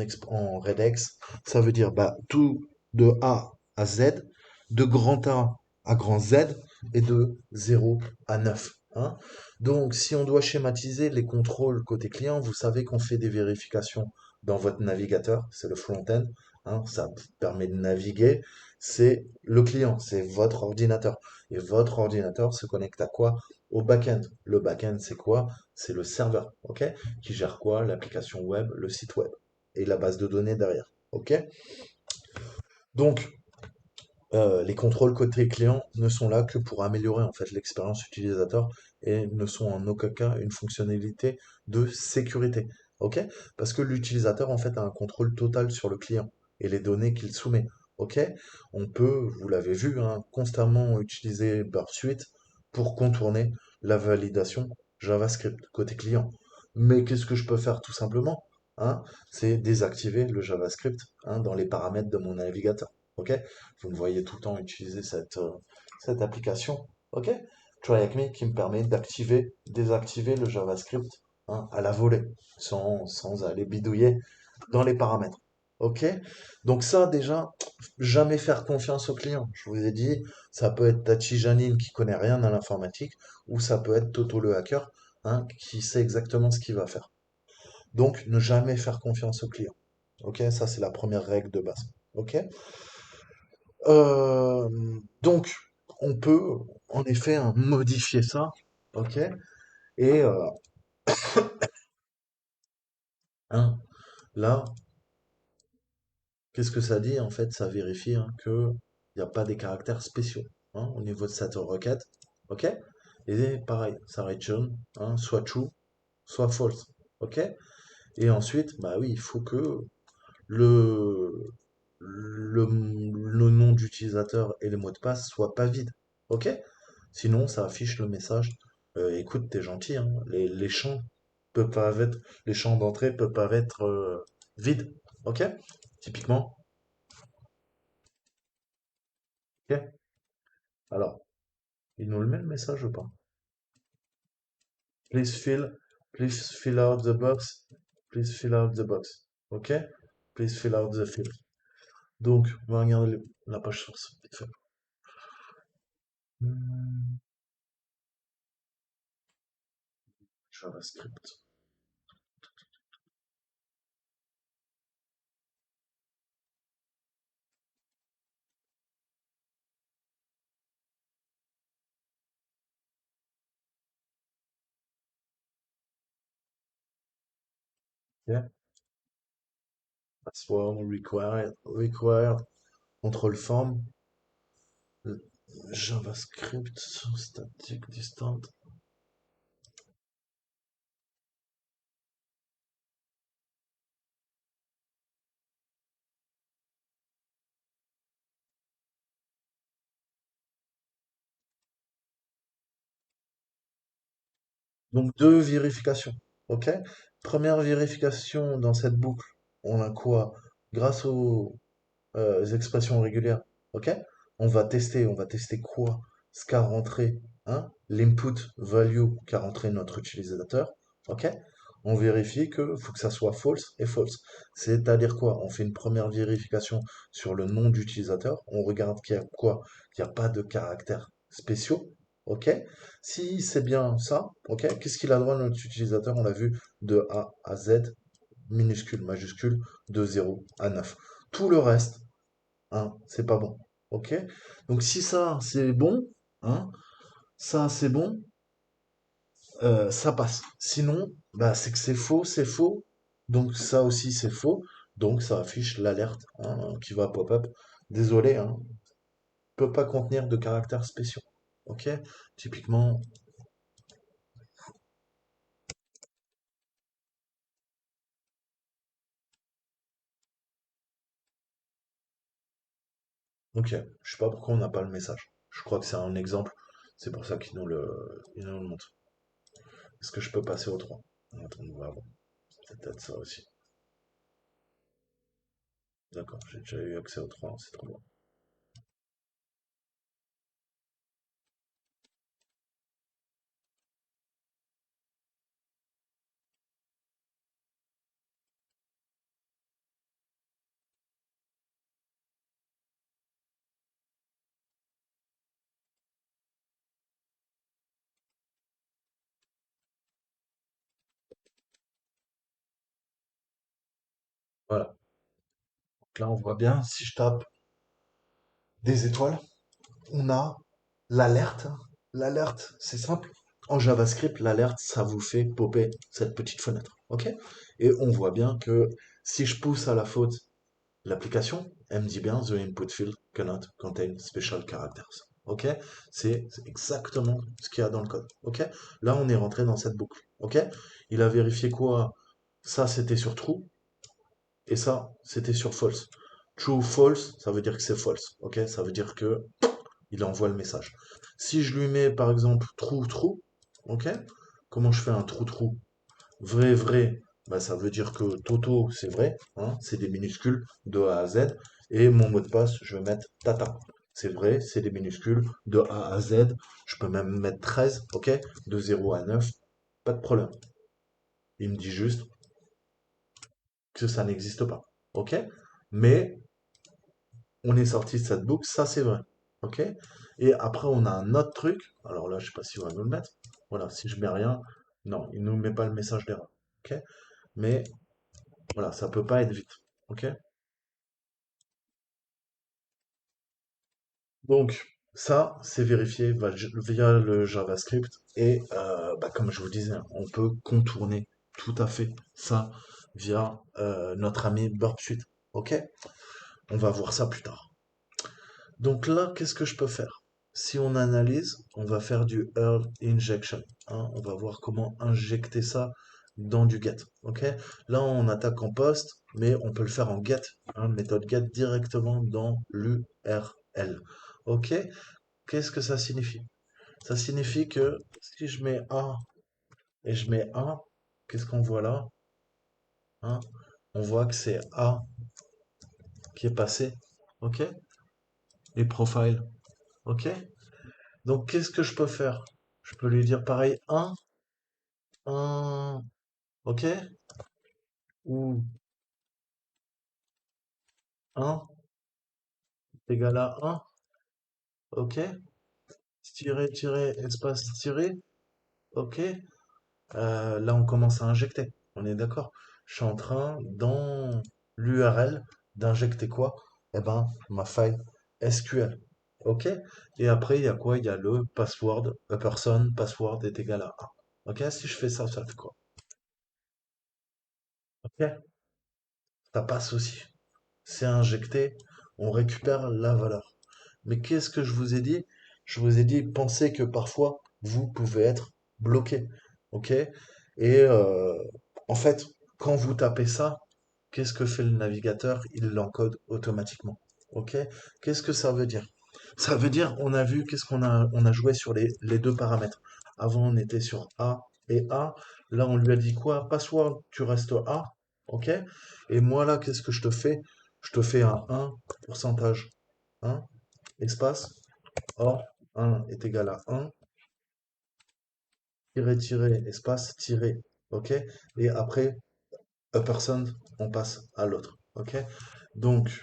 regex, ça veut dire bah, tout de A à Z, de grand A à grand Z et de 0 à 9. Hein. Donc, si on doit schématiser les contrôles côté client, vous savez qu'on fait des vérifications dans votre navigateur, c'est le front-end, hein, ça vous permet de naviguer, c'est le client, c'est votre ordinateur. Et votre ordinateur se connecte à quoi? Au back-end. Le back-end, c'est quoi? C'est le serveur, ok? Qui gère quoi? L'application web, le site web et la base de données derrière, ok? Donc, les contrôles côté client ne sont là que pour améliorer en fait l'expérience utilisateur et ne sont en aucun cas une fonctionnalité de sécurité. OK? Parce que l'utilisateur en fait a un contrôle total sur le client et les données qu'il soumet. OK? On peut, vous l'avez vu, hein, constamment utiliser Burp pour contourner la validation JavaScript côté client. Mais qu'est-ce que je peux faire tout simplement? Hein, c'est désactiver le JavaScript hein, dans les paramètres de mon navigateur. OK? Vous me voyez tout le temps utiliser cette application, ok? TryAcme qui me permet d'activer, désactiver le JavaScript hein, à la volée, sans aller bidouiller dans les paramètres. Ok? Donc ça déjà, jamais faire confiance au client. Je vous ai dit, ça peut être Tachi Janine qui connaît rien à l'informatique, ou ça peut être Toto le hacker, hein, qui sait exactement ce qu'il va faire. Donc ne jamais faire confiance au client. Ok? Ça c'est la première règle de base. Ok? Donc, on peut en effet hein, modifier ça, ok? Et hein, là, qu'est-ce que ça dit? En fait, ça vérifie hein, que il n'y a pas des caractères spéciaux hein, au niveau de cette requête, ok? Et pareil, ça return hein, soit true, soit false, ok? Et ensuite, bah oui, il faut que le, le nom d'utilisateur et le mot de passe soient pas vides. OK? Sinon, ça affiche le message. Écoute, t'es gentil, hein, les champs peuvent pas être, les champs d'entrée peuvent pas être vides. OK? Typiquement. OK? Alors, il nous le met le message ou pas? Please fill, please fill out the box. Please fill out the box. OK? Please fill out the field. Donc, on va regarder la page source. Vite fait. Hmm, JavaScript. OK? Password required, control form, JavaScript, static distant. Donc deux vérifications. OK? Première vérification dans cette boucle, on a quoi? Grâce aux expressions régulières. OK? On va tester quoi? Ce qu'a rentré, hein? L'input value qu'a rentré notre utilisateur. OK? On vérifie que faut que ça soit false et false. C'est-à-dire quoi? On fait une première vérification sur le nom d'utilisateur. On regarde qu'il y a quoi? Qu'il n'y a pas de caractères spéciaux. OK? Si c'est bien ça, OK? Qu'est-ce qu'il a le droit notre utilisateur? On l'a vu de A à Z, minuscule, majuscule, de 0 à 9. Tout le reste, hein, c'est pas bon. OK? Donc si ça c'est bon, hein, ça c'est bon, ça passe. Sinon, bah c'est que c'est faux. Donc ça aussi c'est faux. Donc ça affiche l'alerte hein, qui va pop-up. Désolé, hein, peut pas contenir de caractères spéciaux. OK? Typiquement, OK. Je sais pas pourquoi on n'a pas le message. Je crois que c'est un exemple. C'est pour ça il nous le montre. Est-ce que je peux passer au 3? Attends, on va voir. C'est peut-être ça aussi. D'accord, j'ai déjà eu accès au 3, c'est trop bien. Voilà. Donc là, on voit bien, si je tape des étoiles, on a l'alerte. L'alerte, c'est simple. En JavaScript, l'alerte, ça vous fait popper cette petite fenêtre. OK? Et on voit bien que si je pousse à la faute l'application, elle me dit bien The input field cannot contain special characters. OK? C'est exactement ce qu'il y a dans le code. OK? Là, on est rentré dans cette boucle. OK? Il a vérifié quoi? Ça, c'était sur true. Et ça, c'était sur false. True, false, ça veut dire que c'est false. OK? Ça veut dire que il envoie le message. Si je lui mets par exemple true true, ok? Comment je fais un true true? Vrai vrai, bah, ça veut dire que Toto c'est vrai, hein, c'est des minuscules de A à Z. Et mon mot de passe, je vais mettre Tata. C'est vrai, c'est des minuscules de A à Z. Je peux même mettre 13, ok? De 0 à 9, pas de problème. Il me dit juste que ça n'existe pas, ok? Mais on est sorti de cette boucle, ça c'est vrai. Ok? Et après, on a un autre truc. Alors là, je sais pas si on va nous le mettre. Voilà, si je mets rien, non, il ne nous met pas le message d'erreur. Ok? Mais voilà, ça peut pas être vite. Ok? Donc, ça, c'est vérifié via le JavaScript. Et bah, comme je vous disais, on peut contourner tout à fait ça via notre ami Burp Suite. Ok? On va voir ça plus tard. Donc là, qu'est-ce que je peux faire? Si on analyse, on va faire du Earl Injection, hein. On va voir comment injecter ça dans du get. Ok? Là, on attaque en post, mais on peut le faire en get, hein, méthode get directement dans l'URL. Ok? Qu'est-ce que ça signifie? Ça signifie que si je mets A et je mets A, qu'est-ce qu'on voit là? Hein? On voit que c'est A qui est passé. Ok? Et profile. Ok? Donc, qu'est-ce que je peux faire? Je peux lui dire pareil, un, ok? Ou un égal à un, ok? Tirer, tirer, espace, tirer, ok? Là, on commence à injecter. On est d'accord? Je suis en train, dans l'URL, d'injecter quoi? Eh ben, ma faille SQL. Ok? Et après, il y a quoi? Il y a le password, a person, password est égal à un. Ok? Si je fais ça, ça fait quoi? Ok? Ça passe aussi. C'est injecté, on récupère la valeur. Mais qu'est-ce que je vous ai dit? Je vous ai dit, pensez que parfois, vous pouvez être bloqué. OK? Et en fait, quand vous tapez ça, qu'est-ce que fait le navigateur? Il l'encode automatiquement. OK? Qu'est-ce que ça veut dire? Ça veut dire, on a vu, qu'est-ce qu'on a, on a joué sur les deux paramètres. Avant, on était sur A, Et A, là, on lui a dit quoi? Password, tu restes A, ok? Et moi, là, qu'est-ce que je te fais? Je te fais un 1 pourcentage. 1, espace, or, 1 est égal à 1, tiret, tiret, espace, tiret, ok? Et après, a person, on passe à l'autre, ok? Donc,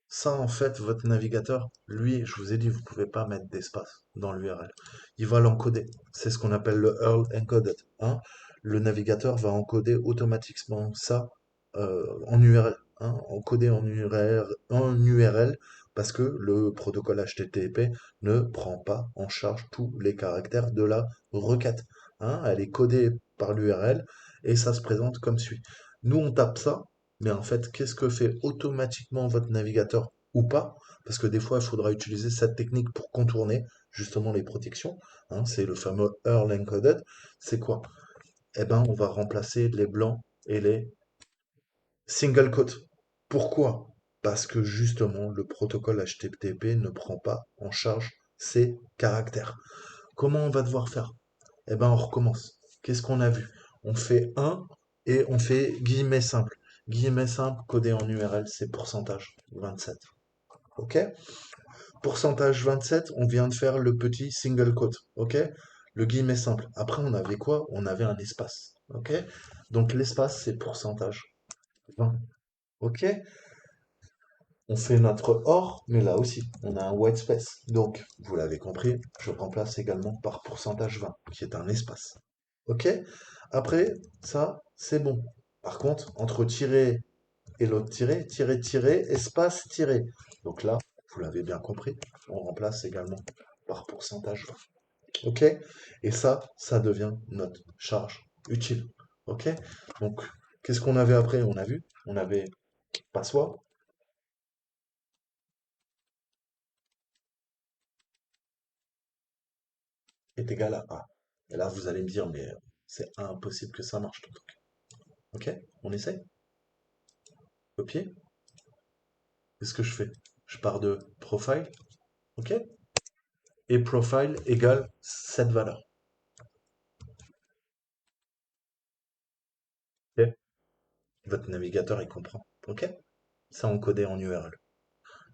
ça, en fait, votre navigateur, lui, je vous ai dit, vous pouvez pas mettre d'espace dans l'URL. Il va l'encoder. C'est ce qu'on appelle le URL encoded, hein. Le navigateur va encoder automatiquement ça en URL, hein, encodé en URL, parce que le protocole HTTP ne prend pas en charge tous les caractères de la requête, hein. Elle est codée par l'URL et ça se présente comme suit. Nous, on tape ça, mais en fait, qu'est-ce que fait automatiquement votre navigateur ou pas? Parce que des fois, il faudra utiliser cette technique pour contourner justement les protections, hein. C'est le fameux URL encoded. C'est quoi? Eh ben, on va remplacer les blancs et les single quotes. Pourquoi? Parce que justement, le protocole HTTP ne prend pas en charge ces caractères. Comment on va devoir faire? Eh ben, on recommence. Qu'est-ce qu'on a vu? On fait un et on fait guillemets simple. Guillemets simple codé en URL, c'est pourcentage 27. OK? Pourcentage 27, on vient de faire le petit single quote. OK? Le guillemet simple. Après, on avait quoi? On avait un espace. OK? Donc, l'espace, c'est pourcentage 20. OK? On fait notre OR, mais là aussi, on a un white space. Donc, vous l'avez compris, je remplace également par pourcentage 20, qui est un espace. OK? Après, ça, c'est bon. Par contre, entre tiret et l'autre tiret, tiret, tiret, espace, tiret. Donc là, vous l'avez bien compris, on remplace également par pourcentage 20. OK? Et ça devient notre charge utile. OK? Donc, qu'est-ce qu'on avait après? On a vu, on avait password est égal à A. Et là, vous allez me dire, mais c'est impossible que ça marche, ton truc. OK? On essaye? Copier? Qu'est-ce que je fais? Je pars de profile, OK? Et profile égale cette valeur. OK? Votre navigateur, il comprend. OK? Ça encodé en URL.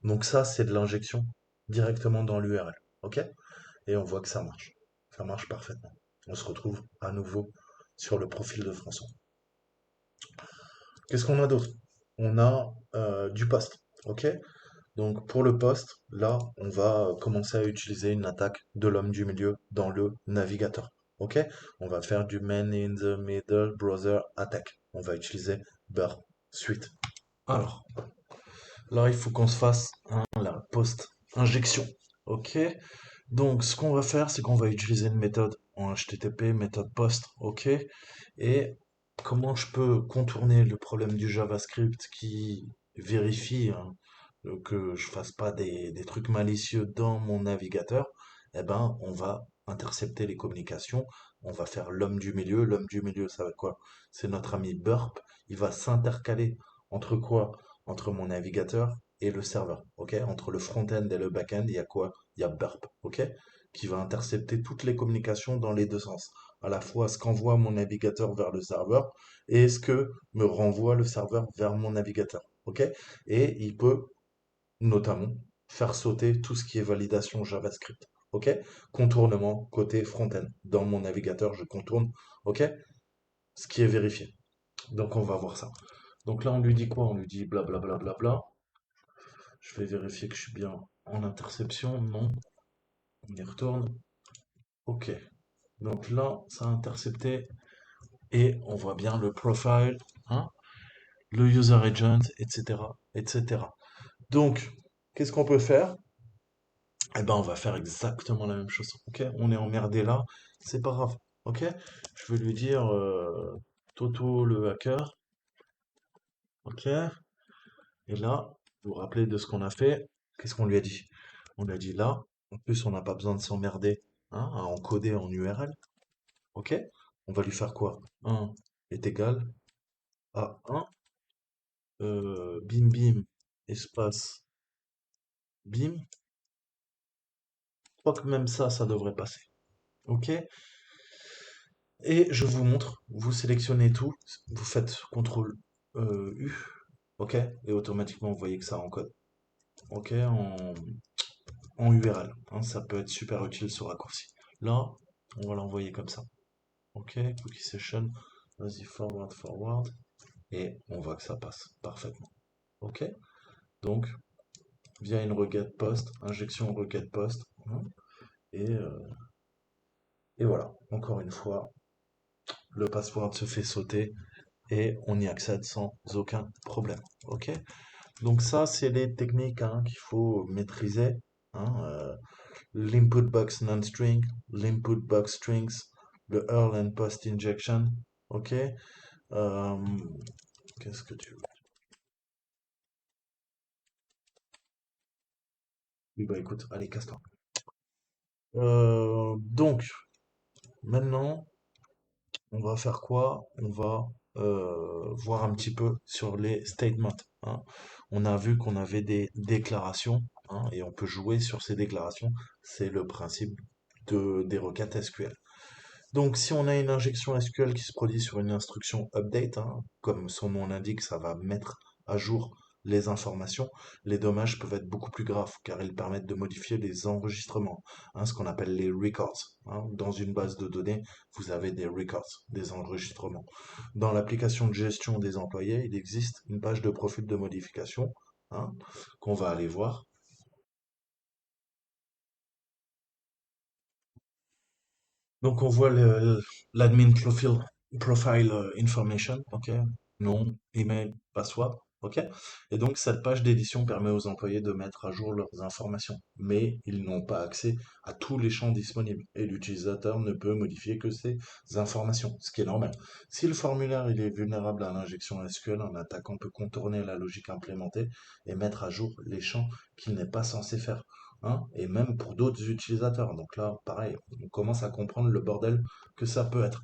Donc ça, c'est de l'injection directement dans l'URL. OK? Et on voit que ça marche. Ça marche parfaitement. On se retrouve à nouveau sur le profil de François. Qu'est-ce qu'on a d'autre? On a du post. OK? Donc pour le poste, là, on va commencer à utiliser une attaque de l'homme du milieu dans le navigateur. OK? On va faire du man in the middle browser attack. On va utiliser burp suite. Alors, là, il faut qu'on se fasse la post injection. OK? Donc ce qu'on va faire, c'est qu'on va utiliser une méthode en HTTP, méthode post. OK? Et comment je peux contourner le problème du JavaScript qui vérifie, hein, que je fasse pas des trucs malicieux dans mon navigateur? Eh ben, on va intercepter les communications, on va faire l'homme du milieu. L'homme du milieu, ça va être quoi? C'est notre ami Burp. Il va s'intercaler entre quoi? Entre mon navigateur et le serveur. OK? Entre le front-end et le back-end, il y a quoi? Il y a Burp. OK? Qui va intercepter toutes les communications dans les deux sens, à la fois ce qu'envoie mon navigateur vers le serveur et ce que me renvoie le serveur vers mon navigateur. OK? Et il peut notamment faire sauter tout ce qui est validation JavaScript. OK? Contournement côté front-end. Dans mon navigateur, je contourne. OK? Ce qui est vérifié. Donc on va voir ça. Donc là, on lui dit quoi? On lui dit blablabla. Bla, bla, bla, bla. Je vais vérifier que je suis bien en interception. Non. On y retourne. OK. Donc là, ça a intercepté et on voit bien le profile, hein, le user agent, etc., etc. Donc, qu'est-ce qu'on peut faire? Eh ben, on va faire exactement la même chose. Ok, on est emmerdé là, c'est pas grave. Ok, je vais lui dire Toto le hacker. Ok, et là, vous vous rappelez de ce qu'on a fait? Qu'est-ce qu'on lui a dit? On lui a dit là, en plus, on n'a pas besoin de s'emmerder, hein, à encoder en URL. Ok, on va lui faire quoi? 1 est égal à 1. Bim bim, espace bim. Je crois que même ça devrait passer. Ok? Et je vous montre, vous sélectionnez tout, vous faites CTRL U, ok, et automatiquement vous voyez que ça encode, ok, en URL, hein, ça peut être super utile ce raccourci. Là, on va l'envoyer comme ça, ok, cookie session, vas-y forward, forward, et on voit que ça passe parfaitement, ok. Donc, via une requête post, injection requête post, hein, et, euh, et voilà, encore une fois, le password se fait sauter et on y accède sans aucun problème. Ok? Donc ça, c'est les techniques hein, qu'il faut maîtriser. Hein, l'input box non-string, l'input box strings, le earl and post injection. Ok? Euh, qu'est-ce que tu veux? Oui, bah écoute, allez, casse-toi. Donc, maintenant, on va faire quoi? On va voir un petit peu sur les statements. Hein. On a vu qu'on avait des déclarations hein, et on peut jouer sur ces déclarations. C'est le principe des requêtes SQL. Donc, si on a une injection SQL qui se produit sur une instruction update, hein, comme son nom l'indique, ça va mettre à jour les informations. Les dommages peuvent être beaucoup plus graves car ils permettent de modifier les enregistrements, hein, ce qu'on appelle les records. Hein. Dans une base de données, vous avez des records, des enregistrements. Dans l'application de gestion des employés, il existe une page de profil de modification hein, qu'on va aller voir. Donc on voit l'admin profile information, ok, nom, email, password, ok. Et donc cette page d'édition permet aux employés de mettre à jour leurs informations, mais ils n'ont pas accès à tous les champs disponibles et l'utilisateur ne peut modifier que ces informations, ce qui est normal. Si le formulaire il est vulnérable à l'injection SQL, un attaquant peut contourner la logique implémentée et mettre à jour les champs qu'il n'est pas censé faire hein, et même pour d'autres utilisateurs. Donc là, pareil, on commence à comprendre le bordel que ça peut être.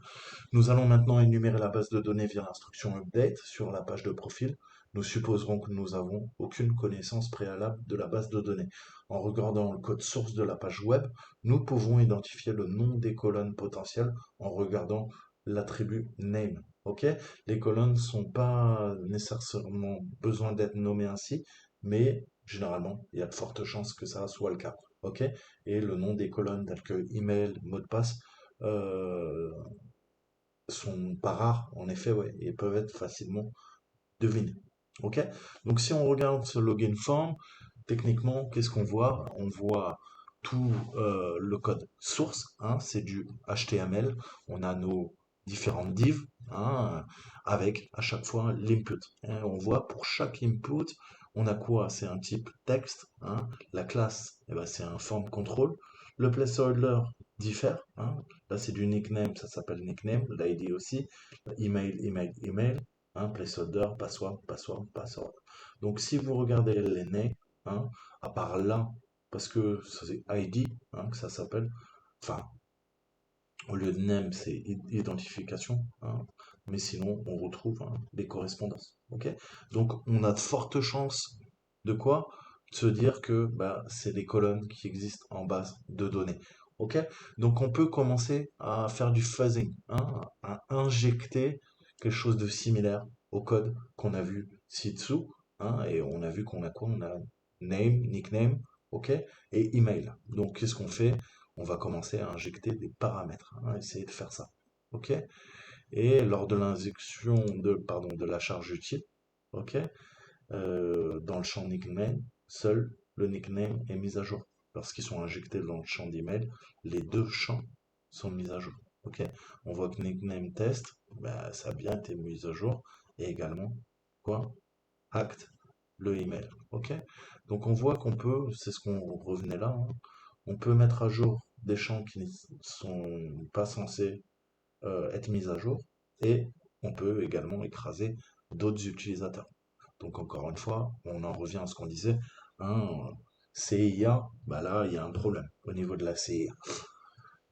Nous allons maintenant énumérer la base de données via l'instruction update sur la page de profil. Nous supposerons que nous n'avons aucune connaissance préalable de la base de données. En regardant le code source de la page web, nous pouvons identifier le nom des colonnes potentielles en regardant l'attribut name. Ok? Les colonnes ne sont pas nécessairement besoin d'être nommées ainsi, mais généralement, il y a de fortes chances que ça soit le cas. Ok? Et le nom des colonnes telles que email, mot de passe, euh, sont pas rares, en effet, ouais, et peuvent être facilement devinés. Ok? Donc si on regarde ce login form, techniquement, qu'est-ce qu'on voit? On voit tout le code source, hein, c'est du HTML. On a nos différentes divs, hein, avec à chaque fois l'input. Hein. On voit pour chaque input, on a quoi? C'est un type texte. Hein. La classe, eh ben, c'est un form control. Le placeholder diffère. Hein. Là, c'est du nickname, ça s'appelle nickname. L'ID aussi. Email, email, email. Hein, placeholder, password, password, password. Donc si vous regardez les nez, hein, à part là, parce que c'est ID hein, que ça s'appelle, enfin, au lieu de name, c'est identification, hein, mais sinon, on retrouve hein, des correspondances. Ok. Donc on a de fortes chances de quoi? De se dire que bah, c'est des colonnes qui existent en base de données. Ok. Donc on peut commencer à faire du fuzzing, hein, à injecter quelque chose de similaire au code qu'on a vu ci-dessous. Hein, et on a vu qu'on a quoi? On a name, nickname, ok, et email. Donc qu'est-ce qu'on fait? On va commencer à injecter des paramètres, hein, essayer de faire ça. Ok? Et lors de l'injection de la charge utile, ok, dans le champ nickname, seul le nickname est mis à jour. Lorsqu'ils sont injectés dans le champ d'email, les deux champs sont mis à jour. Ok? On voit que nickname test, bah, ça a bien été mis à jour. Et également, quoi? Act, le email. Ok? Donc on voit qu'on peut, c'est ce qu'on revenait là, hein, on peut mettre à jour des champs qui ne sont pas censés être mis à jour et on peut également écraser d'autres utilisateurs. Donc encore une fois, on en revient à ce qu'on disait, hein, CIA, bah là il y a un problème au niveau de la CIA.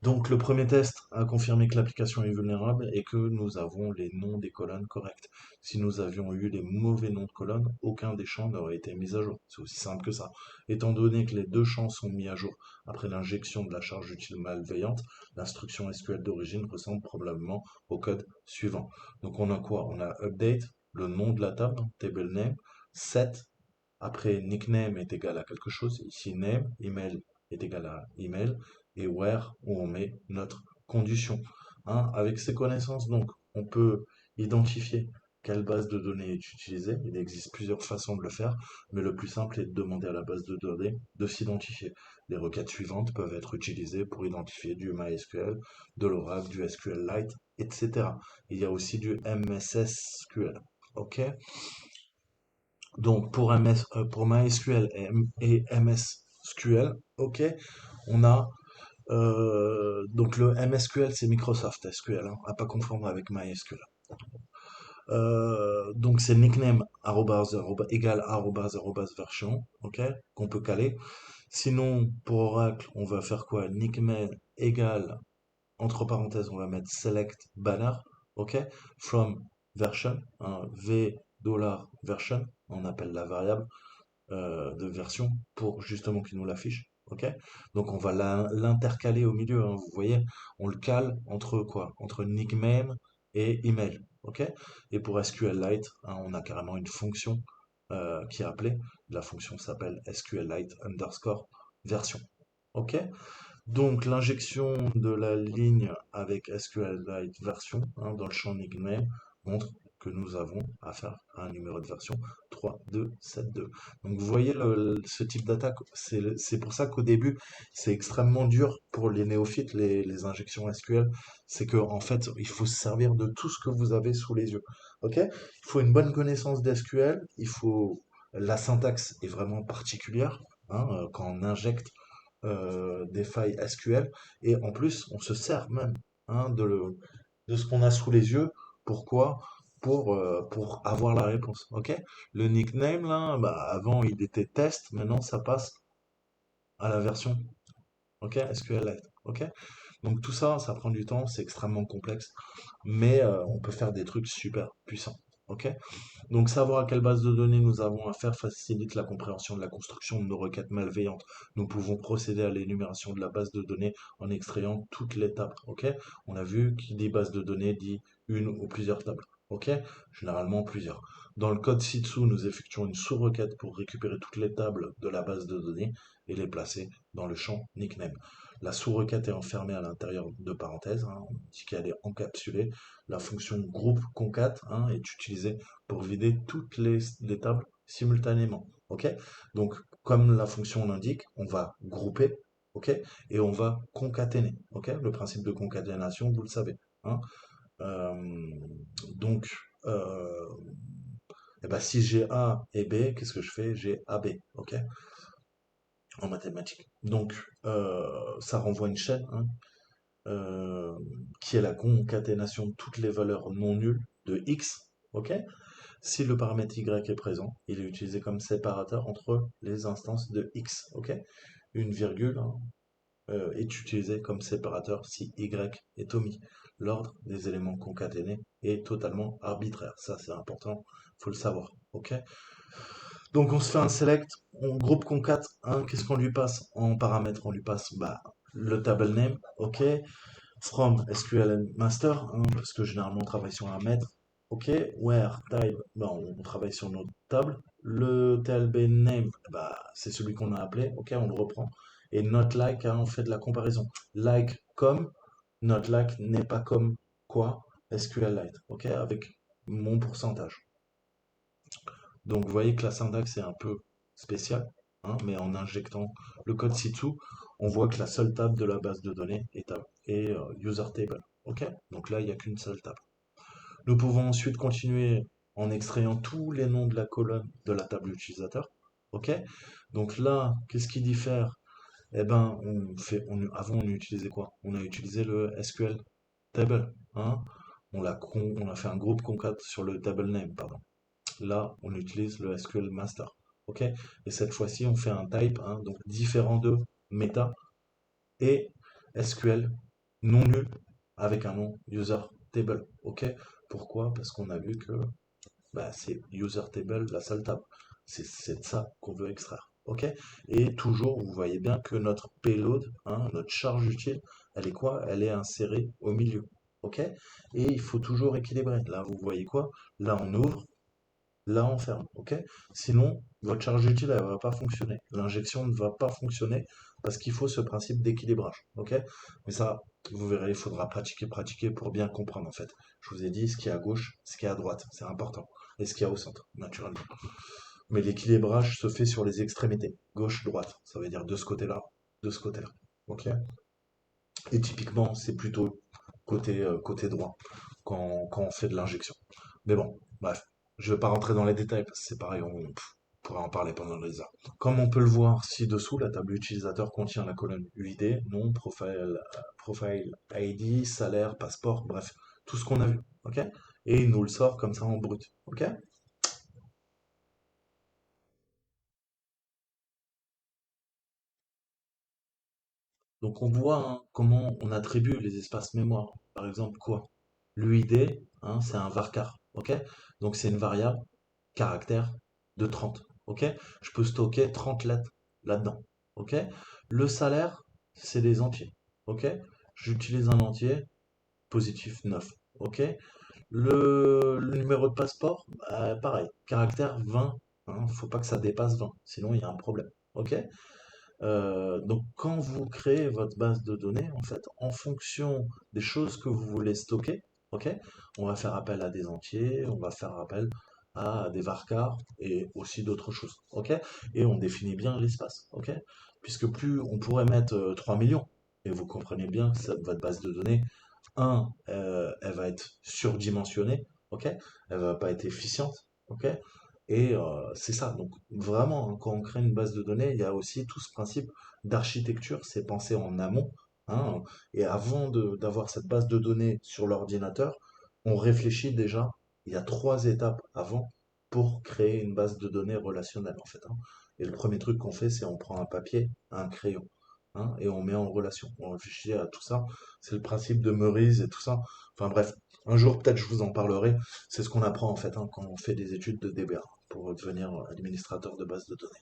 Donc le premier test a confirmé que l'application est vulnérable et que nous avons les noms des colonnes corrects. Si nous avions eu les mauvais noms de colonnes, aucun des champs n'aurait été mis à jour. C'est aussi simple que ça. Étant donné que les deux champs sont mis à jour après l'injection de la charge utile malveillante, l'instruction SQL d'origine ressemble probablement au code suivant. Donc on a quoi? On a update, le nom de la table, table name, set, après, nickname est égal à quelque chose. Ici, name, email est égal à email. Et where, où on met notre condition. Hein, avec ces connaissances, donc, on peut identifier quelle base de données est utilisée. Il existe plusieurs façons de le faire, mais le plus simple est de demander à la base de données de s'identifier. Les requêtes suivantes peuvent être utilisées pour identifier du MySQL, de l'Oracle, du SQLite, etc. Il y a aussi du MSSQL. OK? Donc pour MySQL et MSSQL, ok, on a donc le MSQL c'est Microsoft SQL, hein, à pas confondre avec MySQL. Donc c'est nickname égal version, ok, qu'on peut caler. Sinon pour Oracle on va faire quoi? Nickname égal entre parenthèses on va mettre select banner, ok, from version, hein, v $version, on appelle la variable de version pour justement qu'il nous l'affiche. Ok? Donc on va l'intercaler au milieu, hein, vous voyez, on le cale entre quoi? Entre nickname et email. Ok? Et pour SQLite, hein, on a carrément une fonction qui est appelée. La fonction s'appelle SQLite underscore version. Ok? Donc l'injection de la ligne avec SQLite version, hein, dans le champ nickname montre que nous avons affaire à un numéro de version 3272. Donc vous voyez ce type d'attaque, c'est pour ça qu'au début c'est extrêmement dur pour les néophytes, les injections SQL, c'est que en fait il faut se servir de tout ce que vous avez sous les yeux. Ok? Il faut une bonne connaissance d'SQL, il faut la syntaxe est vraiment particulière, hein, quand on injecte des failles SQL, et en plus, on se sert même, hein, de ce qu'on a sous les yeux. Pourquoi? Pour avoir la réponse. Ok? Le nickname, là, bah, avant, il était test, maintenant, ça passe à la version. Ok? SQLite. Ok? Donc tout ça, ça prend du temps, c'est extrêmement complexe, mais on peut faire des trucs super puissants. Ok? Donc savoir à quelle base de données nous avons affaire facilite la compréhension de la construction de nos requêtes malveillantes. Nous pouvons procéder à l'énumération de la base de données en extrayant toutes les tables. Ok? On a vu qui dit base de données dit une ou plusieurs tables. Ok? Généralement plusieurs. Dans le code ci-dessous, nous effectuons une sous-requête pour récupérer toutes les tables de la base de données et les placer dans le champ nickname. La sous-requête est enfermée à l'intérieur de parenthèses, hein, on dit qu'elle est encapsulée. La fonction groupe concat, hein, est utilisée pour vider toutes les tables simultanément. Ok? Donc, comme la fonction l'indique, on va grouper, ok? Et on va concaténer. Ok? Le principe de concaténation, vous le savez. Hein. Euh, donc, euh, eh ben, si j'ai A et B, qu'est-ce que je fais? J'ai AB, ok? En mathématiques. Donc, ça renvoie une chaîne, hein, euh, qui est la concaténation de toutes les valeurs non nulles de x, ok? Si le paramètre y est présent, il est utilisé comme séparateur entre les instances de x, ok? Une virgule, hein, est utilisée comme séparateur si y est omis. L'ordre des éléments concaténés est totalement arbitraire. Ça, c'est important, faut le savoir, ok? Donc on se fait un select, on groupe concat, hein, qu'est-ce qu'on lui passe en paramètre? On lui passe bah, le table name, ok? From SQL master, hein, parce que généralement on travaille sur un maître. Ok, where type, ben, on travaille sur notre table. Le TLB name, bah, c'est celui qu'on a appelé. Ok, on le reprend. Et not like, hein, on fait de la comparaison. Like comme, not like n'est pas comme quoi SQLite. Ok, avec mon pourcentage. Donc vous voyez que la syntaxe est un peu spéciale, hein, mais en injectant le code ci-dessous, on voit que la seule table de la base de données est user table. Ok? Donc là, il n'y a qu'une seule table. Nous pouvons ensuite continuer en extrayant tous les noms de la colonne de la table utilisateur. Ok? Donc là, qu'est-ce qui diffère? Eh ben, avant, on utilisait quoi? On a utilisé le SQL table. Hein? On a fait un groupe concat sur le table name, pardon. Là, on utilise le SQL Master. OK? Et cette fois-ci, on fait un type, hein, donc différent de meta et SQL. non nul avec un nom user table. Ok? Pourquoi? Parce qu'on a vu que bah, c'est user table, la seule table. C'est de ça qu'on veut extraire. Ok? Et toujours, vous voyez bien que notre payload, hein, notre charge utile, elle est quoi? Elle est insérée au milieu. Ok? Et il faut toujours équilibrer. Là, vous voyez quoi? Là, on ouvre, là, on ferme. Ok? Sinon, votre charge utile, elle ne va pas fonctionner. L'injection ne va pas fonctionner parce qu'il faut ce principe d'équilibrage. Ok? Mais ça, vous verrez, il faudra pratiquer, pratiquer pour bien comprendre en fait. Je vous ai dit ce qui est à gauche, ce qui est à droite, c'est important. Et ce qu'il y a au centre, naturellement. Mais l'équilibrage se fait sur les extrémités, gauche-droite. Ça veut dire de ce côté-là, de ce côté-là. Ok? Et typiquement, c'est plutôt côté droit quand on fait de l'injection. Mais bon, bref, je ne vais pas rentrer dans les détails parce que c'est pareil, on pourrait en parler pendant des heures. Comme on peut le voir ci-dessous, la table utilisateur contient la colonne UID, nom, profile ID, salaire, passeport, bref, tout ce qu'on a vu. Ok? Et il nous le sort comme ça en brut. Ok? Donc on voit hein, comment on attribue les espaces mémoire. Par exemple, quoi? L'UID, hein, c'est un varchar, ok? Donc c'est une variable caractère de 30, ok? Je peux stocker 30 lettres là-dedans, ok? Le salaire, c'est des entiers, ok? J'utilise un entier, positif 9, ok? Le numéro de passeport, bah, pareil, caractère 20, hein, faut pas que ça dépasse 20, sinon il y a un problème, ok? Donc, quand vous créez votre base de données, en fait, en fonction des choses que vous voulez stocker, ok, on va faire appel à des entiers, on va faire appel à des varchars et aussi d'autres choses, ok, et on définit bien l'espace, ok, puisque plus on pourrait mettre 3 millions, et vous comprenez bien que votre base de données, elle va être surdimensionnée, ok, elle va pas être efficiente, ok, et c'est ça. Donc vraiment, hein, quand on crée une base de données, il y a aussi tout ce principe d'architecture, c'est pensé en amont, hein, et avant d'avoir cette base de données sur l'ordinateur, on réfléchit déjà, il y a trois étapes avant pour créer une base de données relationnelle en fait, hein. Et le premier truc qu'on fait, c'est on prend un papier, un crayon, hein, et on met en relation. On réfléchit à tout ça. C'est le principe de Meurice et tout ça. Enfin bref, un jour peut-être je vous en parlerai. C'est ce qu'on apprend en fait hein, quand on fait des études de DBA pour devenir administrateur de base de données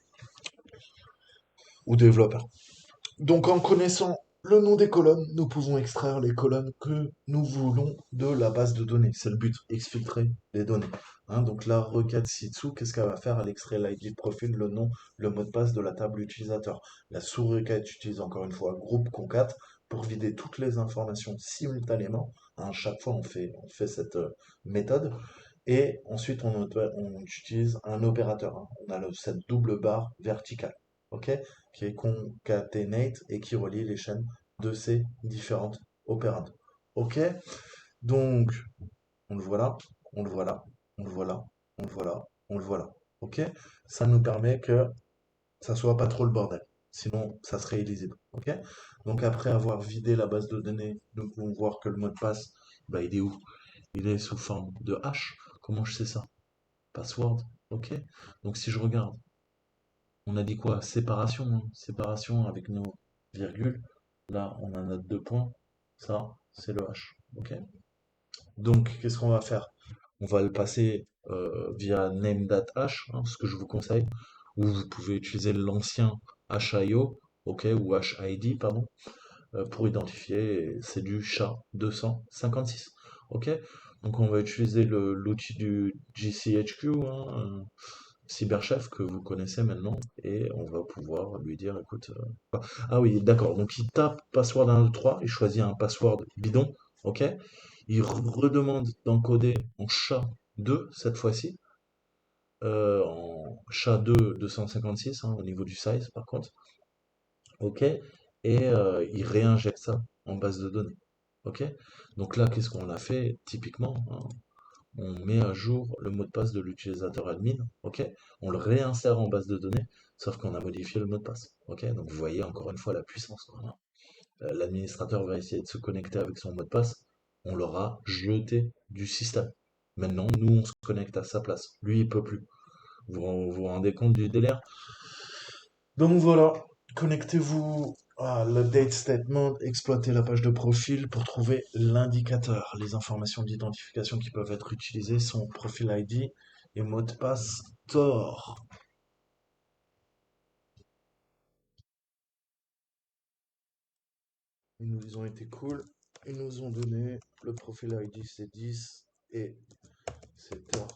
ou développeur. Donc en connaissant le nom des colonnes, nous pouvons extraire les colonnes que nous voulons de la base de données. C'est le but, exfiltrer les données. Hein, donc la requête ci-dessous, qu'est-ce qu'elle va faire? Elle extrait l'ID de profil, le nom, le mot de passe de la table utilisateur. La sous-requête utilise encore une fois groupe concat pour vider toutes les informations simultanément. Hein, chaque fois on fait cette méthode. Et ensuite, on utilise un opérateur, hein. On a cette double barre verticale, ok, qui est concatenate et qui relie les chaînes de ces différentes opérandes. Ok, donc on le voit là, on le voit là, on le voit là, on le voit là, on le voit là. Ok, ça nous permet que ça soit pas trop le bordel. Sinon, ça serait illisible. Ok, donc après avoir vidé la base de données, nous pouvons voir que le mot de passe, bah, il est où? Il est sous forme de hash. Comment je sais ça? Password, ok. Donc si je regarde, on a dit quoi? Séparation, hein. Séparation avec nos virgules. Là, on a notre deux points. Ça, c'est le H, ok. Donc, qu'est-ce qu'on va faire? On va le passer via name.h, hein, ce que je vous conseille, ou vous pouvez utiliser l'ancien HIO, ok, ou HID, pardon, pour identifier, c'est du SHA-256, ok. Donc on va utiliser l'outil du GCHQ, hein, Cyberchef que vous connaissez maintenant, et on va pouvoir lui dire, écoute, ah oui, d'accord, donc il tape password 1, 2, 3, il choisit un password bidon, ok, il redemande d'encoder en SHA-2 cette fois-ci, en SHA-2 256, hein, au niveau du size par contre, ok, et il réinjecte ça en base de données, ok, donc là, qu'est-ce qu'on a fait typiquement, hein? On met à jour le mot de passe de l'utilisateur admin, ok? On le réinsère en base de données, sauf qu'on a modifié le mot de passe, ok? Donc vous voyez encore une fois la puissance, quoi, hein. L'administrateur va essayer de se connecter avec son mot de passe, on l'aura jeté du système. Maintenant, nous, on se connecte à sa place. Lui, il peut plus. Vous vous rendez compte du délire? Donc voilà. Connectez-vous à l'update statement, exploitez la page de profil pour trouver l'indicateur. Les informations d'identification qui peuvent être utilisées sont profil ID et mot de passe Tor. Ils nous ont été cool. Ils nous ont donné le profil ID c'est 10 et c'est Tor.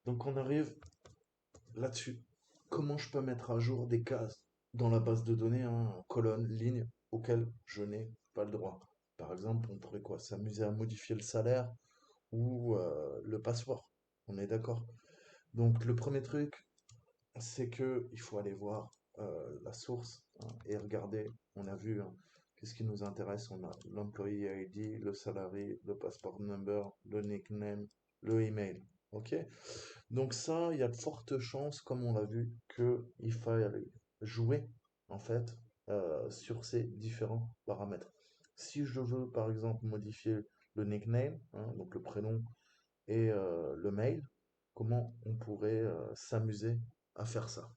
Donc on arrive là-dessus. Comment je peux mettre à jour des cases dans la base de données, en colonne, ligne, auxquelles je n'ai pas le droit? Par exemple, on pourrait quoi? S'amuser à modifier le salaire ou le passeport. On est d'accord. Donc le premier truc, c'est que il faut aller voir la source, hein, et regarder. On a vu, hein, qu'est-ce qui nous intéresse. On a l'employee ID, le salary, le passport number, le nickname, le email. Ok? Donc ça, il y a de fortes chances, comme on l'a vu, qu'il faille jouer en fait sur ces différents paramètres. Si je veux par exemple modifier le nickname, hein, donc le prénom et le mail, comment on pourrait s'amuser à faire ça?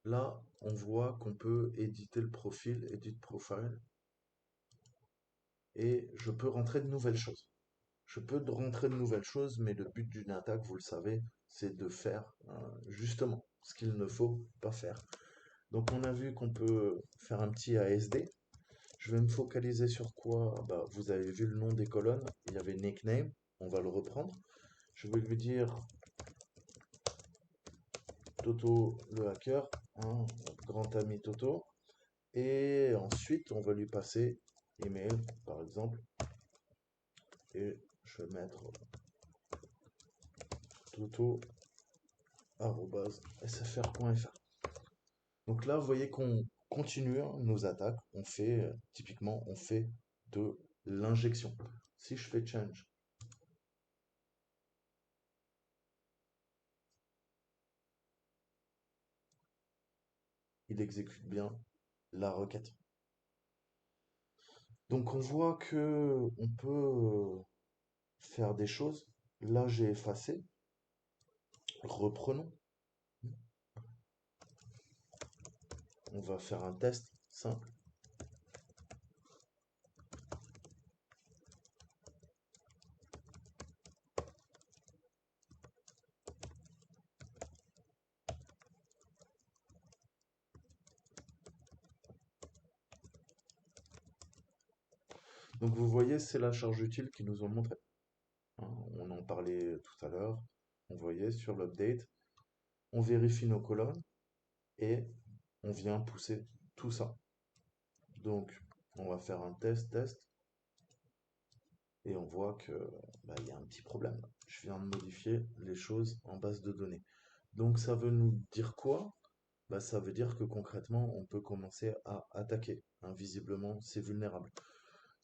Là, on voit qu'on peut éditer le profil, edit profile, et je peux rentrer de nouvelles choses. Je peux rentrer de nouvelles choses, mais le but d'une attaque, vous le savez, c'est de faire justement ce qu'il ne faut pas faire. Donc on a vu qu'on peut faire un petit ASD. Je vais me focaliser sur quoi? Bah, vous avez vu le nom des colonnes, il y avait nickname, on va le reprendre. Je vais lui dire Toto le hacker, hein, grand ami Toto. Et ensuite, on va lui passer email, par exemple, et je vais mettre toto@sfr.fr. Donc là, vous voyez qu'on continue, hein, nos attaques. On fait, typiquement, on fait de l'injection. Si je fais change, il exécute bien la requête. Donc on voit que on peut faire des choses. Là, j'ai effacé. Reprenons. On va faire un test simple. Donc vous voyez, c'est la charge utile qui nous ont montré, hein. On en parlait tout à l'heure. On voyait sur l'update, on vérifie nos colonnes et on vient pousser tout ça. Donc on va faire un test et on voit que bah, il y a un petit problème. Je viens de modifier les choses en base de données. Donc ça veut nous dire quoi? Bah, ça veut dire que concrètement, on peut commencer à attaquer, hein. Visiblement, c'est vulnérable.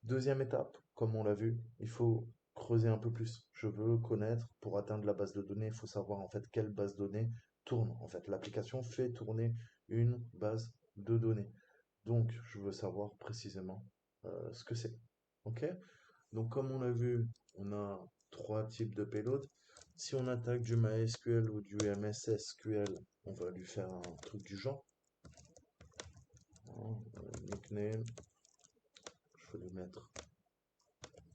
Deuxième étape, comme on l'a vu, il faut creuser un peu plus. Je veux connaître, pour atteindre la base de données, il faut savoir en fait quelle base de données tourne. En fait, l'application fait tourner une base de données. Donc, je veux savoir précisément ce que c'est. OK? Donc, comme on l'a vu, on a trois types de payload. Si on attaque du MySQL ou du MS SQL, on va lui faire un truc du genre, hein, nickname, je vais lui mettre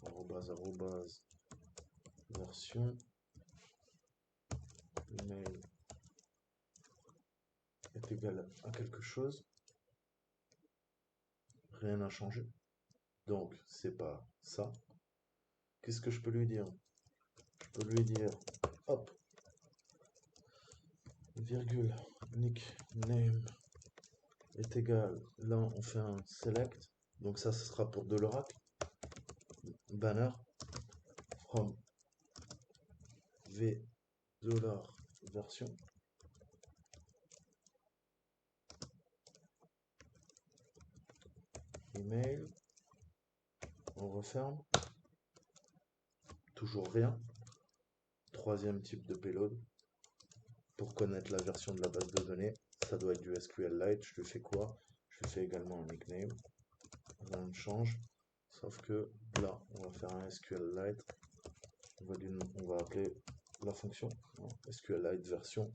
arrobase, arrobase, version, email est égal à quelque chose, rien n'a changé. Donc, c'est pas ça. Qu'est-ce que je peux lui dire? Je peux lui dire, hop, virgule, nickname est égal. Là, on fait un select. Donc ça, ce sera pour de l'oracle. Banner from v $version. Email. On referme. Toujours rien. Troisième type de payload. Pour connaître la version de la base de données, ça doit être du SQLite. Je lui fais quoi? Je lui fais également un nickname. Rien ne change. Sauf que là, on va faire un SQLite. On va appeler la fonction, hein, SQLite version.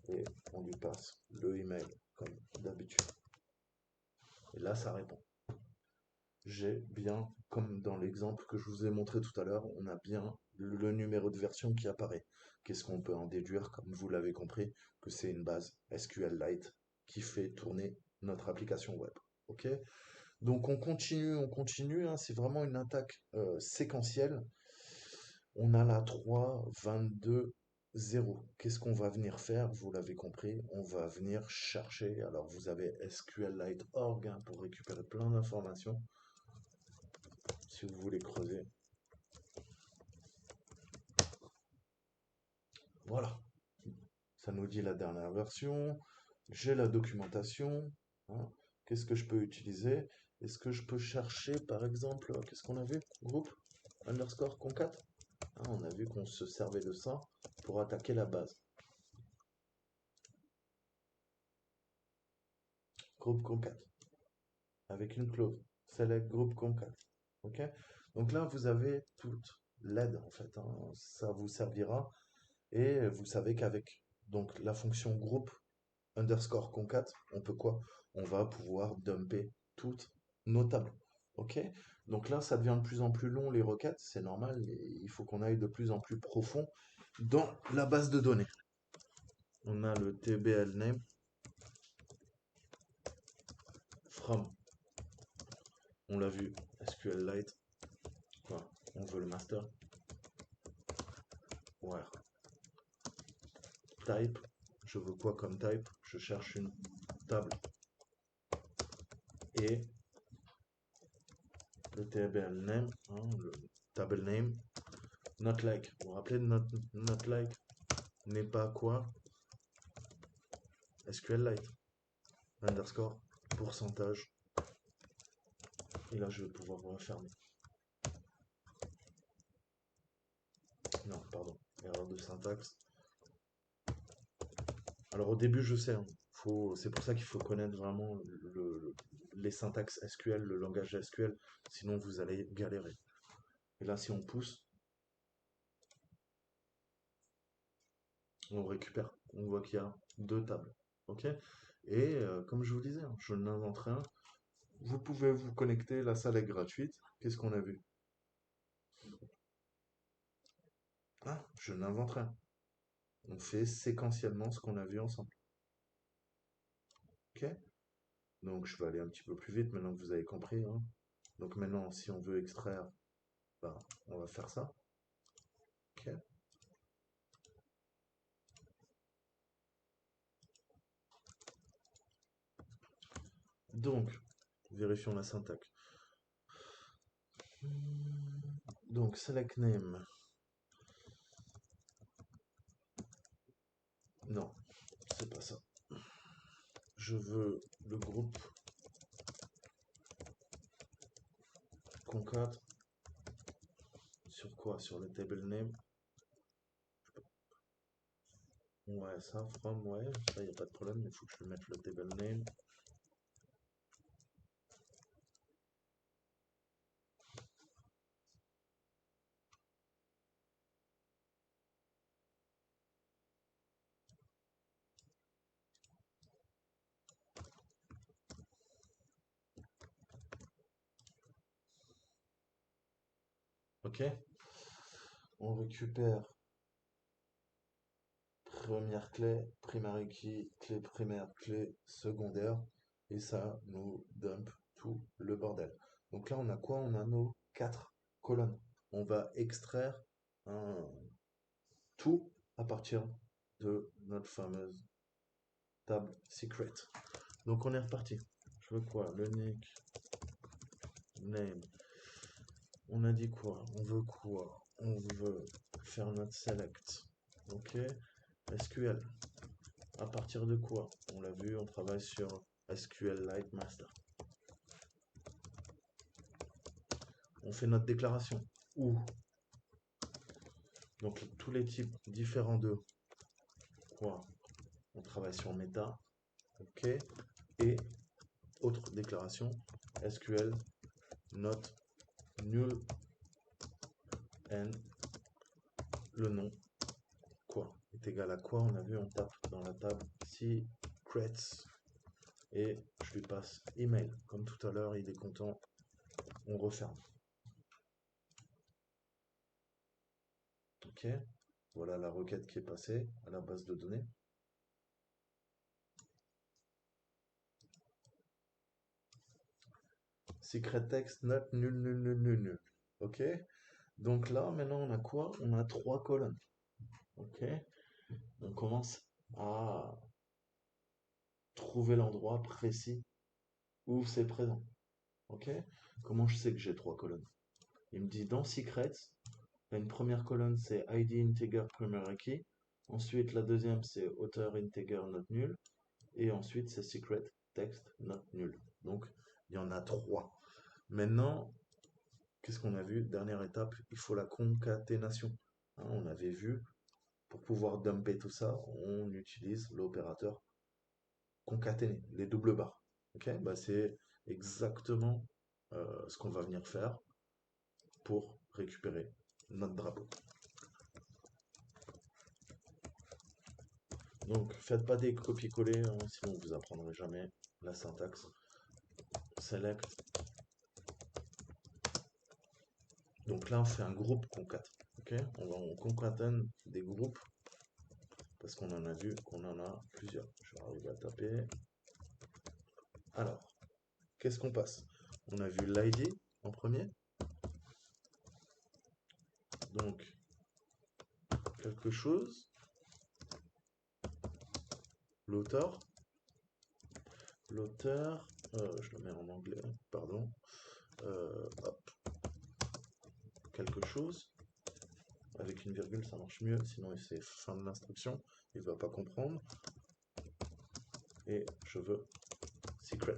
et on lui passe le email comme d'habitude. Et là, ça répond. J'ai bien, comme dans l'exemple que je vous ai montré tout à l'heure, on a bien le numéro de version qui apparaît. Qu'est-ce qu'on peut en déduire, comme vous l'avez compris, que c'est une base SQLite qui fait tourner notre application web. Ok? Donc on continue, hein, c'est vraiment une attaque séquentielle. On a la 3, 22, 0. Qu'est-ce qu'on va venir faire? Vous l'avez compris, on va venir chercher. Alors vous avez SQLite.org hein, pour récupérer plein d'informations si vous voulez creuser. Voilà, ça nous dit la dernière version. J'ai la documentation. Hein. Qu'est-ce que je peux utiliser? Est-ce que je peux chercher, par exemple, qu'est-ce qu'on a vu? Groupe underscore concat. Hein, on a vu qu'on se servait de ça pour attaquer la base. Groupe concat. Avec une clause. Select groupe concat. Ok? Donc là, vous avez toute l'aide, en fait. Hein. Ça vous servira. Et vous savez qu'avec donc la fonction groupe underscore concat, on peut quoi? On va pouvoir dumper toutes nos tables. Ok? Donc là, ça devient de plus en plus long les requêtes, c'est normal, il faut qu'on aille de plus en plus profond dans la base de données. On a le tbl name from, on l'a vu, SQLite, quoi? On veut le master, where type, je veux quoi comme type? Je cherche une table et le tbl name, hein, le table name, not like. Vous vous rappelez de not like n'est pas quoi? SQLite underscore pourcentage. Et là, je vais pouvoir refermer. Non, pardon, erreur de syntaxe. Alors au début, je sais, hein, c'est pour ça qu'il faut connaître vraiment les syntaxes SQL, le langage SQL, sinon vous allez galérer. Et là, si on pousse, on récupère. On voit qu'il y a deux tables. Ok? Et comme je vous disais, hein, je n'invente rien. Vous pouvez vous connecter, la salle est gratuite. Qu'est-ce qu'on a vu? Ah, je n'invente rien. On fait séquentiellement ce qu'on a vu ensemble. Ok? Donc je vais aller un petit peu plus vite maintenant que vous avez compris. Hein. Donc maintenant, si on veut extraire, ben, on va faire ça. Ok. Donc, vérifions la syntaxe. Donc, select name. Non, c'est pas ça. Je veux le groupe concat. Sur quoi? Sur le table name. Ouais, ça, from, ouais, ça, y a pas de problème. Il faut que je mette le table name. Ok. On récupère première clé, primary key, clé primaire, clé secondaire, et ça nous dump tout le bordel. Donc là, on a quoi? On a nos 4 colonnes. On va extraire tout à partir de notre fameuse table secret. Donc on est reparti. Je veux quoi? Le nick, name. On a dit quoi? On veut quoi? On veut faire notre select. Ok. SQL. À partir de quoi? On l'a vu, on travaille sur SQLite Master. On fait notre déclaration. Où? Donc tous les types différents de quoi? On travaille sur Meta. Ok. Et autre déclaration, SQL not null and le nom quoi? est égal à quoi? On a vu, on tape dans la table secrets et je lui passe email. Comme tout à l'heure, il est content, on referme. Ok, voilà la requête qui est passée à la base de données. Secret text not nul nul nul nul nul. Ok, donc là maintenant on a quoi? On a trois colonnes. Ok, on commence à trouver l'endroit précis où c'est présent. Ok, comment je sais que j'ai trois colonnes? Il me dit dans secrets, une première colonne c'est ID integer primary key. Ensuite la deuxième c'est author integer not nul. Et ensuite c'est secret text not nul. Donc il y en a trois. Maintenant, qu'est-ce qu'on a vu? Dernière étape, il faut la concaténation. Hein, on avait vu, pour pouvoir dumper tout ça, on utilise l'opérateur concaténer, les doubles barres. Ok, bah, c'est exactement ce qu'on va venir faire pour récupérer notre drapeau. Donc, faites pas des copier-coller, hein, sinon vous apprendrez jamais la syntaxe. Select. Donc là, on fait un groupe concat. Ok, on concatène des groupes parce qu'on en a vu qu'on en a plusieurs. Je vais arriver à taper. Alors, qu'est-ce qu'on passe? On a vu l'ID en premier. Donc, quelque chose. L'auteur. L'auteur. Je le mets en anglais, pardon. Hop. Quelque chose. Avec une virgule, ça marche mieux. Sinon, c'est fin de l'instruction. Il ne va pas comprendre. Et je veux secret.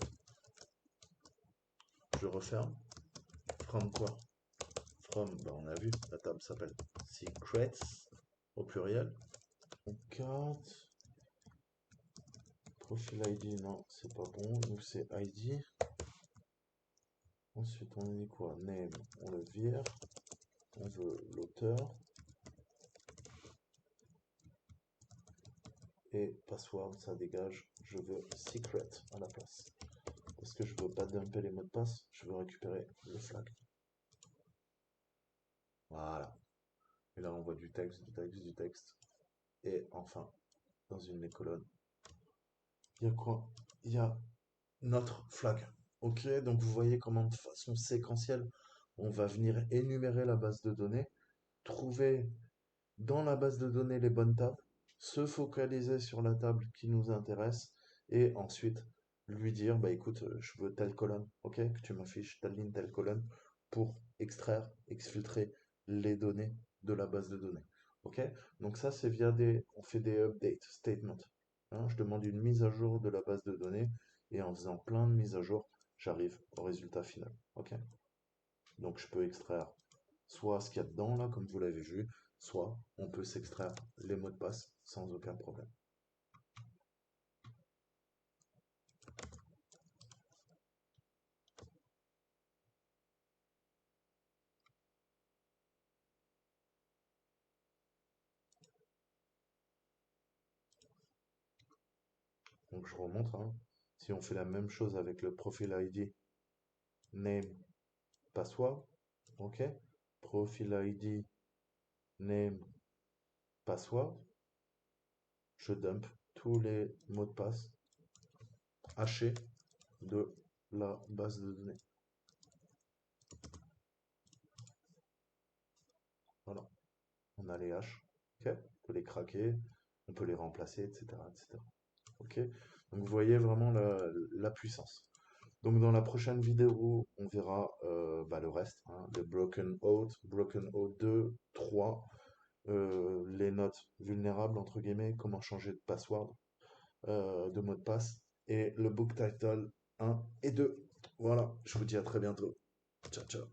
Je referme. From quoi? From, bah on a vu, la table s'appelle secrets au pluriel. On carte. Profil ID, non, c'est pas bon. Nous, c'est ID. Ensuite, on dit quoi? Name, on le vire. On veut l'auteur. Et password, ça dégage. Je veux secret à la place. Parce que je veux pas dumper les mots de passe. Je veux récupérer le flag. Voilà. Et là, on voit du texte, du texte, du texte. Et enfin, dans une des colonnes, il y a quoi? Il y a notre flag. Ok, donc vous voyez comment de façon séquentielle, on va venir énumérer la base de données, trouver dans la base de données les bonnes tables, se focaliser sur la table qui nous intéresse et ensuite lui dire, bah écoute, je veux telle colonne, ok, que tu m'affiches telle ligne, telle colonne pour extraire, exfiltrer les données de la base de données. Ok, donc ça c'est via on fait des update statements. Hein, je demande une mise à jour de la base de données et en faisant plein de mises à jour, j'arrive au résultat final. Ok, donc je peux extraire soit ce qu'il y a dedans là, comme vous l'avez vu, soit on peut s'extraire les mots de passe sans aucun problème. Donc je remonte, hein. Si on fait la même chose avec le profil ID, name, password, ok, profil ID, name, password, je dump tous les mots de passe hachés de la base de données. Voilà, on a les haches, ok, on peut les craquer, on peut les remplacer, etc., etc. Ok, donc vous voyez vraiment la puissance. Donc dans la prochaine vidéo, on verra bah, le reste, hein, le Broken Out 2, 3, les notes vulnérables, entre guillemets, comment changer de password, de mot de passe, et le book title 1 et 2. Voilà, je vous dis à très bientôt. Ciao, ciao.